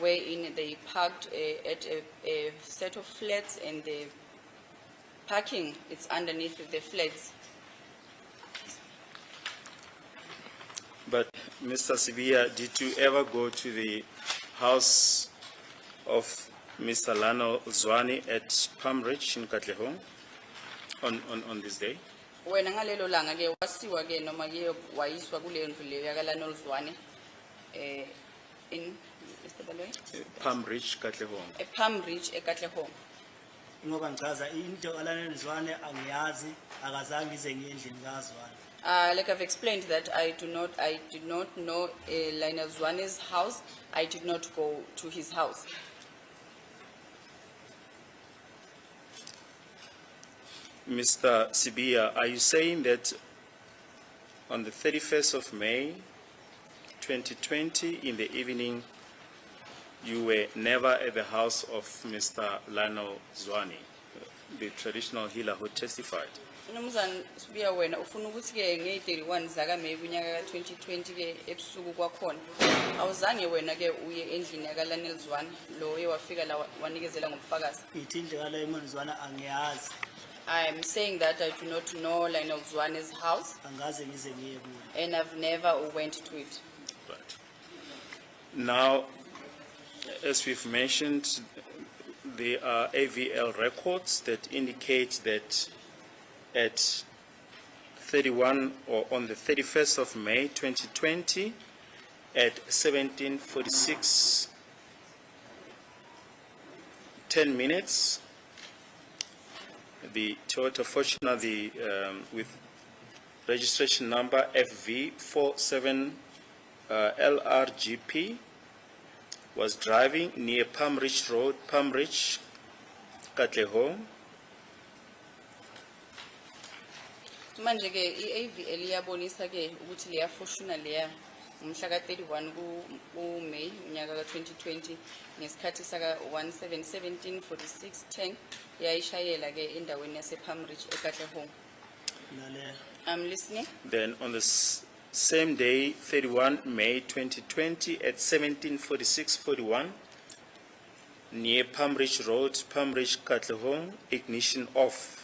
wherein they parked at a set of flats, and the parking it's underneath the flats. But Mr. Sibia, did you ever go to the house of Mr. Lano Zwane at Palm Ridge in Katlehong on this day? Wena ngalelo langa ke wasiwa ke noma ke wayiswa kuleyo ndlu leyo yakalano Zwane in Mr. Baloyi? Palm Ridge, Katlehong. Palm Ridge eKatlehong. Ngoba ngichaza into alanenzwane angiyazi akazange ize ngendlini kaZwane. Like I've explained that I did not know Lionel Zwane's house. I did not go to his house. Mr. Sibia, are you saying that on the 31st of May, 2020, in the evening, you were never at the house of Mr. Lano Zwane, the traditional healer who testified? Mnumzane Sibiya wena ufuna ukuthi ke nge-31 zaka May kunyaka ka-2020 ke ebusuku kwakhona awuzange wena ke uye endlini yakaLionel Zwane lo wafika la wanikezela ngobufakazi. Ngithi indlu kaLionel Zwane angiyazi I'm saying that I do not know Lionel Zwane's house angaze ngize ngiye kuyo. and I've never went to it. Right. Now, as we've mentioned, there are AVL records that indicate that at 31 or on the 31st of May 2020 at 17:46, 10 minutes, the Toyota Fortuner, with registration number FV47 LRGP, was driving near Palm Ridge Road, Palm Ridge, Katlehong. Manje ke i-AVL iyabonisa ke ukuthi leya Fortuner leya umhla ka-31 ku-May unyaka ka-2020 ngesikhathi saka 17:46:10 yayishayela ke endaweni yase Palm Ridge eKatlehong. Lalela. I'm listening. Then on the same day, 31 May 2020 at 17:46:41, near Palm Ridge Road, Palm Ridge, Katlehong, ignition off.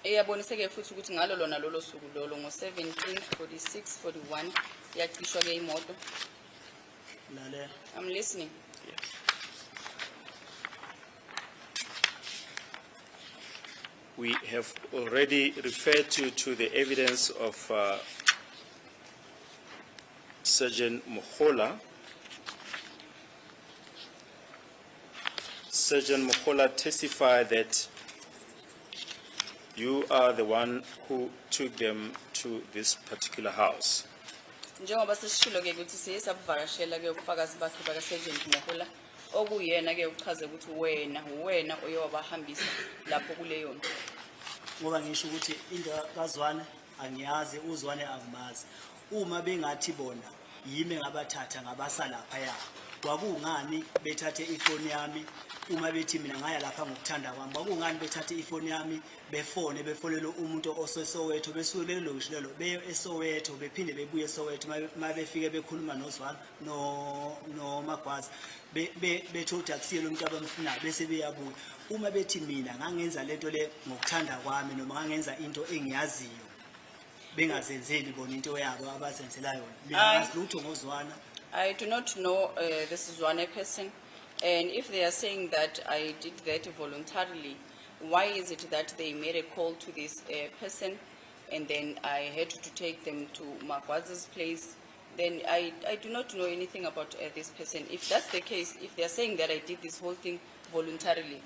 Iyabonisa ke futhi ukuthi ngalo lona lolo suku lolo ngo-17:46:41 yacishwa ke imoto. Lalela. I'm listening. Yes. We have already referred to the evidence of Sergeant Mohola. Sergeant Mohola testified that you are the one who took them to this particular house. Njengoba sesishilo ke ukuthi siye sabuvakashela ke ubufakazi bakhe baka Sergeant Mohola okuyena ke uchaze ukuthi wena oyobahambisa lapho kuleyo nto. Ngoba ngisho ukuthi into kaZwane angiyazi, uZwane angimazi. Uma bengathi bona yimi ngabathatha ngabasa lapha ya. Kwakungani bethathe ifoni yami uma bethi mina ngaya lapha ngokuthanda kwami. Kwakungani bethathe ifoni yami befonele umuntu osesowetho besuke lo ngishilo beyo eSoweto bephinde bebuye eSoweto mabefike bekhuluma noZwane no Magwaza bethothi akusiye lo muntu abamfuna bese beyabuya. Uma bethi mina ngangenza lento le ngokuthanda kwami noma ngangenza into engiyaziyo bengazenzeli bona into yabo abazenzela yona. Mina ngazi lutho ngoZwane. I do not know this is one person, and if they are saying that I did that voluntarily, why is it that they made a call to this person and then I had to take them to Magwaza's place? Then I do not know anything about this person. If that's the case, if they are saying that I did this whole thing voluntarily.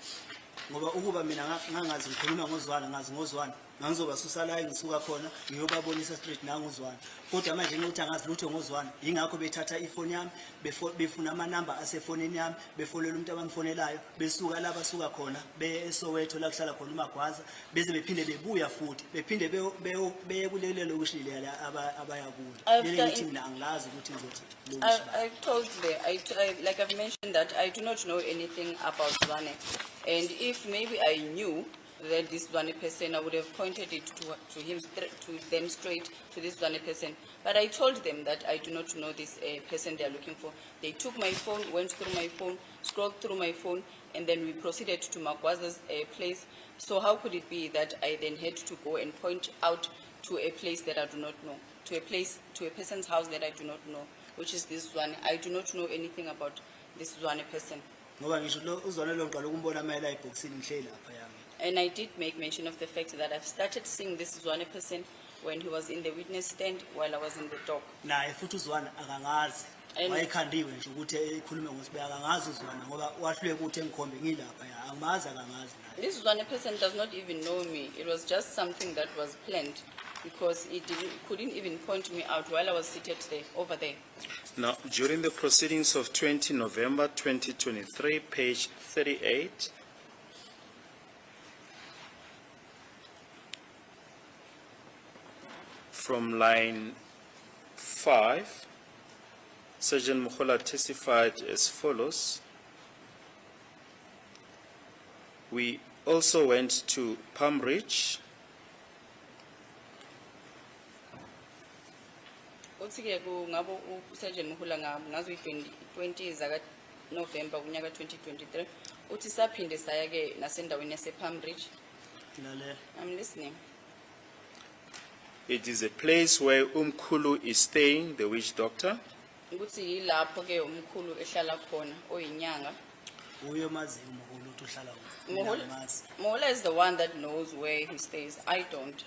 Ngoba ukuba mina ngangazi ngikhuluma ngoZwane ngazi ngoZwane ngangizobasusa la engisuka khona ngiyobabonisa straight nangoZwane kodwa manje ngithi angazi lutho ngoZwane ingakho bethatha ifoni yami befuna ama number asefonini yami befonela umuntu abamfonelayo besuka la basuka khona beSoweto la kuhlala khona uMagwaza beze bephinde bebuya futhi bephinde beye kulelelo kushile la abaya kulo ngithi mina angilazi ukuthi ngizothi I told them, like I've mentioned that I do not know anything about Zwane. And if maybe I knew that this Zwane person, I would have pointed it to them straight, to this Zwane person. But I told them that I do not know this person they are looking for. They took my phone, went through my phone, scrolled through my phone, and then we proceeded to Magwaza's place. So how could it be that I then had to go and point out to a place that I do not know, to a person's house that I do not know, which is this Zwane? I do not know anything about this Zwane person. And I did make mention of the fact that I've started seeing this Zwane person when he was in the witness stand while I was in the dock. Naye futhi uZwane akangazi wayekhandiwe nje ukuthi ekhulume ngosibeka akangazi uZwane ngoba wahlule ukuthi engikhombe ngilapha ya angimazi akangazi naye. This Zwane person does not even know me. It was just something that was planned because he couldn't even point me out while I was seated there, over there. Now, during the proceedings of 20 November 2023, page 38, from line 5, Sergeant Mohola testified as follows. We also went to Palm Ridge. Uthi-ke ngabo uSergeant Mohola ngazo 20 zaka November kunyaka 2023 uthi saphinde saya ke nasendaweni yase Palm Ridge. I'm listening. It is a place where Umkhulu is staying, the witch doctor. Ukuthi yilapho ke umkhulu ehlala khona oyinyanga. Uyomazi uMkhulu. ukuthi uhlala kuphi. Mina angimazi. Mohole is the one that knows where he stays. I don't.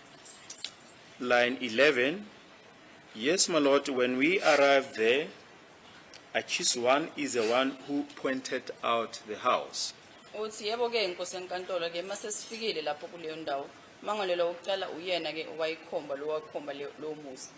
Line 11. Yes, my lord, when we arrived there, accused one is the one who pointed out the house. Uthi yebo ke inkosi enkantolo ke mase sifikile lapho kuleyo ndawo. Mangalelo ukuqala uyena ke owayikhomba lo muzi.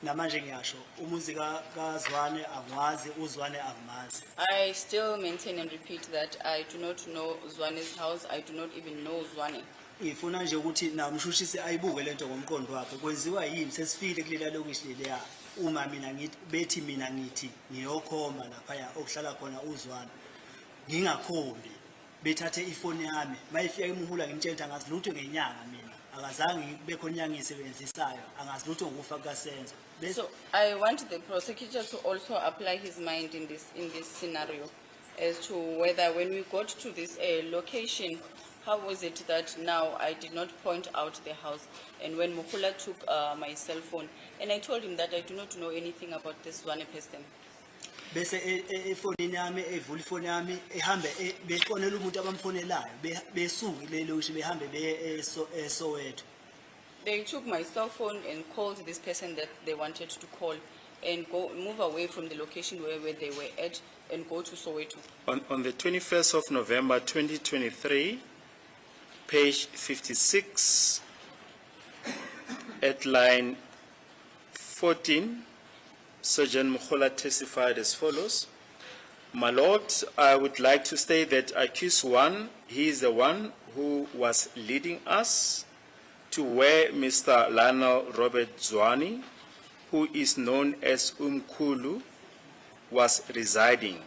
Namanje ngiyasho umuzi kaZwane angwazi uZwane angimazi. I still maintain and repeat that I do not know Zwane's house. I do not even know Zwane. Ngifuna nje ukuthi namshushise ayibuke lento ngomqondo wakhe kwenziwa yini sesifikile kulela lokishi leliya uma mina ngithi bethi mina ngithi ngiyokhomba lapha okuhlala khona uZwane ngingakhombi bethathe ifoni yami mayifika emuhula ngimtshela angazi lutho ngenyanga mina akazange ngibe khona inyanga isebenzisayo angazi lutho ngokufa kukaSenzo. So I want the prosecutor to also apply his mind in this scenario as to whether when we got to this location, how was it that now I did not point out the house, and when Mohula took my cell phone and I told him that I do not know anything about this one person. Bese efonini yami evula ifoni yami ehambe befonela umuntu abamfonelayo besuka lelo kusho behambe beye eSoweto. They took my cell phone and called this person that they wanted to call and move away from the location where they were at and go to Soweto. On the 21st of November 2023, page 56, at line 14, Sergeant Mohole testified as follows. My lord, I would like to state that accused one, he is the one who was leading us to where Mr. Lionel Robert Zwane, who is known as Umkhulu, was residing.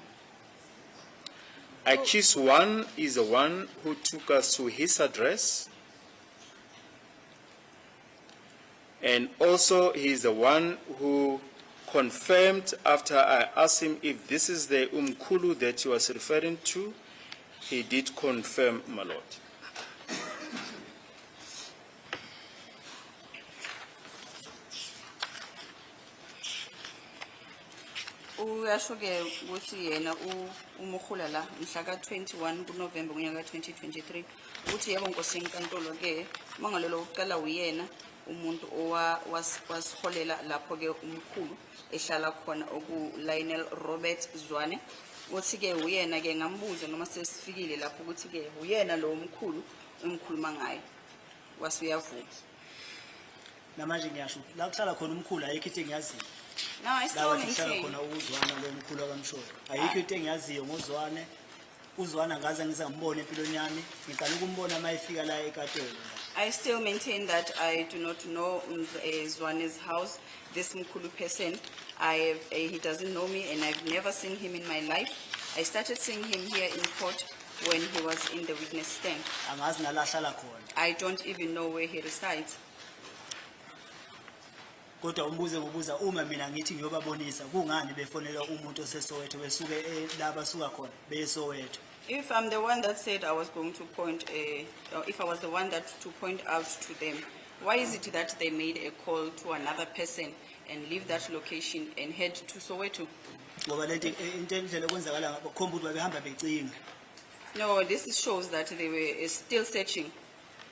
Accused one is the one who took us to his address, and also he is the one who confirmed after I asked him if this is the Umkhulu that he was referring to, he did confirm, my lord. Uyasho ke ukuthi yena uMokhula la mhla ka 21 kuNovember kunyaka 2023 uthi yebo nkosi enkantolo ke mangalelo uqala uyena umuntu wasiholela lapho ke umkhulu ehlala khona oku Lionel Robert Zwane uthi ke uyena ke ngambuza noma sesifikile lapho ukuthi ke uyena lo umkhulu engikhuluma ngaye wasuyavuka. Namanje ngiyasho la kuhlala khona umkhulu ayikho into engiyaziyo. No, I still Lawa kuhlala maintain. khona uZwane lo mkhulu akamsholo. Ayikho into engiyaziyo ngozwane. uZwane angaze ngizambone empilweni yami ngiqala ukumbona mayifika la eKatolo. I still maintain that I do not know Zwane's house, this Mkulu person. He doesn't know me and I've never seen him in my life. I started seeing him here in court when he was in the witness stand. Angazi nala hlala khona. I don't even know where he resides. Kodwa umbuze ngobuza uma mina ngithi ngiyobabonisa kungani befonela umuntu oseSoweto besuke laba suka khona beSoweto. If I'm the one that said I was going to point, if I was the one that to point out to them, why is it that they made a call to another person and leave that location and head to Soweto? Ngoba lento into endlela kwenzakala bakhomba ukuthi babehamba becinga. No, this shows that they were still searching.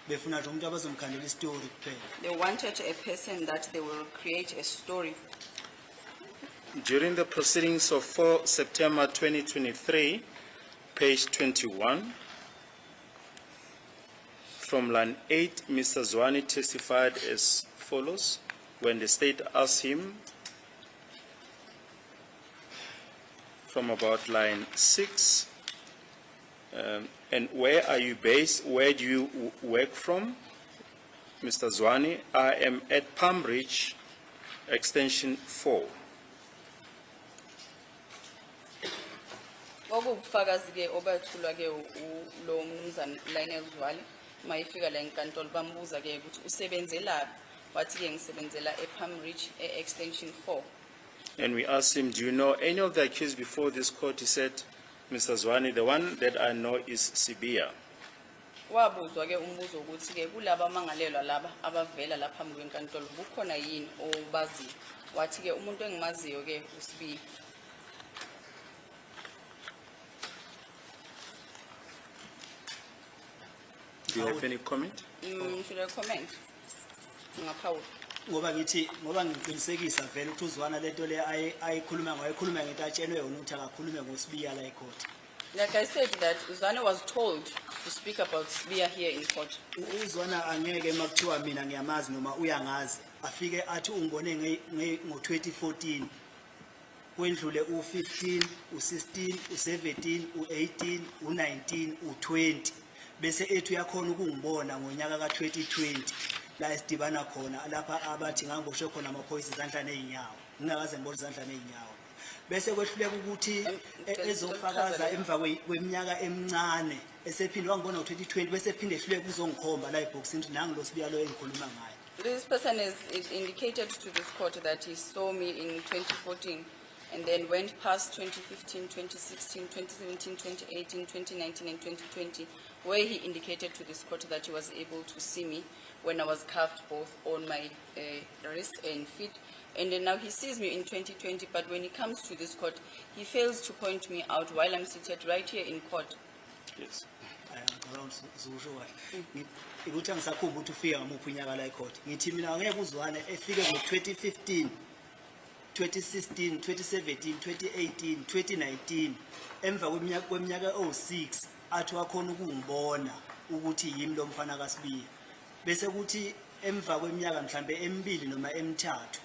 Befuna nje umuntu abazomkhandela istory kuphela. They wanted a person that they will create a story. During the proceedings of 4 September 2023, page 21, from line 8, Mr. Zwane testified as follows. When the state asked him from about line 6, and where are you based? Where do you work from? Mr. Zwane, I am at Palm Ridge, extension 4. Okubufakazi ke obathulwa ke lo mnumzana Lionel Zwane mayifika la enkantolo bambuza ke ukuthi usebenzela wathi ke ngisebenzela ePalm Ridge extension 4. And we asked him, do you know any of the accused before this court? He said, Mr. Zwane, the one that I know is Sibia. Wabuzwa ke umbuzo ukuthi ke kulaba mangalelwa laba abavela lapha phambi kwenkantolo kukhona yini obaziyo. Wathi ke umuntu engimaziyo ke uSibia. Do you have any comment? Should I comment? Ngaphawula. ngoba ngiqinisekisa vele ukuthi uZwana lento le ayikhuluma ngayo ekhuluma ngento atshelwe yona ukuthi akakhulume ngosibiya la ecourt. Like I said, that Uzwane was told to speak about Sibia here in court. uZwana angeke makuthiwa mina ngiyamazi noma uyangazi afike athi ungibone ngo2014 kwendlule u15 u16 u17 u18 u19 u20 bese ethu yakhona ukungibona ngonyaka ka2020 la esidibana khona lapha abathi ngangosho khona amaphoyisa izandla nezinyawo ngingakaze ngibone izandla nezinyawo bese kwehluleka ukuthi ezofakaza emva kweminyaka emincane esephinde wangibona ngo2020 bese phinde ehluleka uzongikhomba la eboxini nangi Sibiya lo engikhuluma ngayo. This person has indicated to this court that he saw me in 2014 and then went past 2015, 2016, 2017, 2018, 2019 and 2020 where he indicated to this court that he was able to see me when I was cuffed both on my wrist and feet. And then now he sees me in 2020, but when he comes to this court, he fails to point me out while I'm seated right here in court. Yes. Ukuthi angisakhumba ukuthi ufika ngamuphi unyaka la ecourt ngithi mina ngeke uZwane efike ngo2015 2016 2017 2018 2019 emva kweminyaka o6 athi wakhona ukungibona ukuthi yimi lo mfana kaSibiya bese kuthi emva kweminyaka mhlambe emibili noma emithathu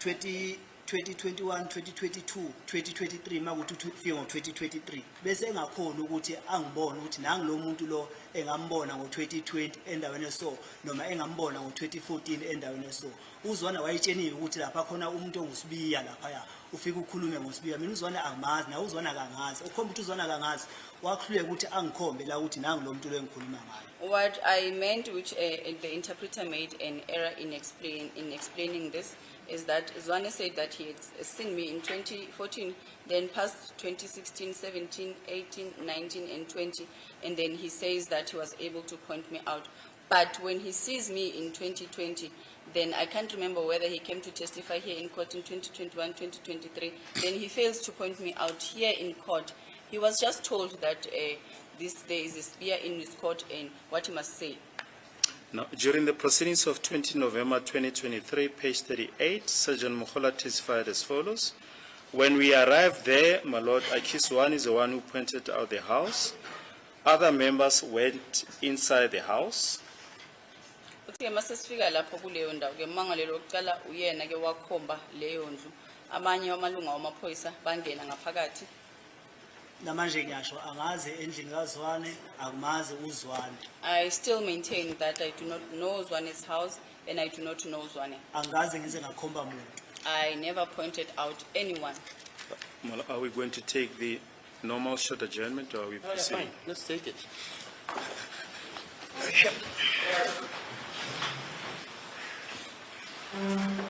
2021 2022 2023 makuthi ufike ngo2023 bese engakhona ukuthi angibone ukuthi nangi lo muntu lo engambona ngo2020 endaweni eso noma engambona ngo2014 endaweni eso uZwana wayetsheniwe ukuthi lapha khona umuntu onguSibiya lapha ya ufika ukhulume ngoSibiya mina uZwana angimazi na uZwana kangazi ukhomba ukuthi uZwana kangazi wakhuleka ukuthi angikhombe la ukuthi nangi lo muntu lo engikhuluma ngayo. What I meant, which the interpreter made an error in explaining this, is that Zwane said that he had seen me in 2014, then past 2016, 17, 18, 19, and 20, and then he says that he was able to point me out. But when he sees me in 2020, then I can't remember whether he came to testify here in court in 2021, 2023, then he fails to point me out here in court. He was just told that there is a spear in his court and what he must say. Now, during the proceedings of 20 November 2023, page 38, Sergeant Mukhola testified as follows. When we arrived there, my Lord, Akiswan is the one who pointed out the house. Other members went inside the house. Uthi mase sifika lapho kuleyo ndawo ke mangalelo oqala uyena ke wakhomba leyo ndlu abanye amalunga wamaphoyisa bangena ngaphakathi. Namanje ngiyasho angazi endlini kaZwane akumazi uZwane. I still maintain that I do not know Zwane's house and I do not know Zwane. Angaze ngize ngakhomba umuntu. I never pointed out anyone. Are we going to take the normal short adjournment or are we proceeding? Fine, let's take it.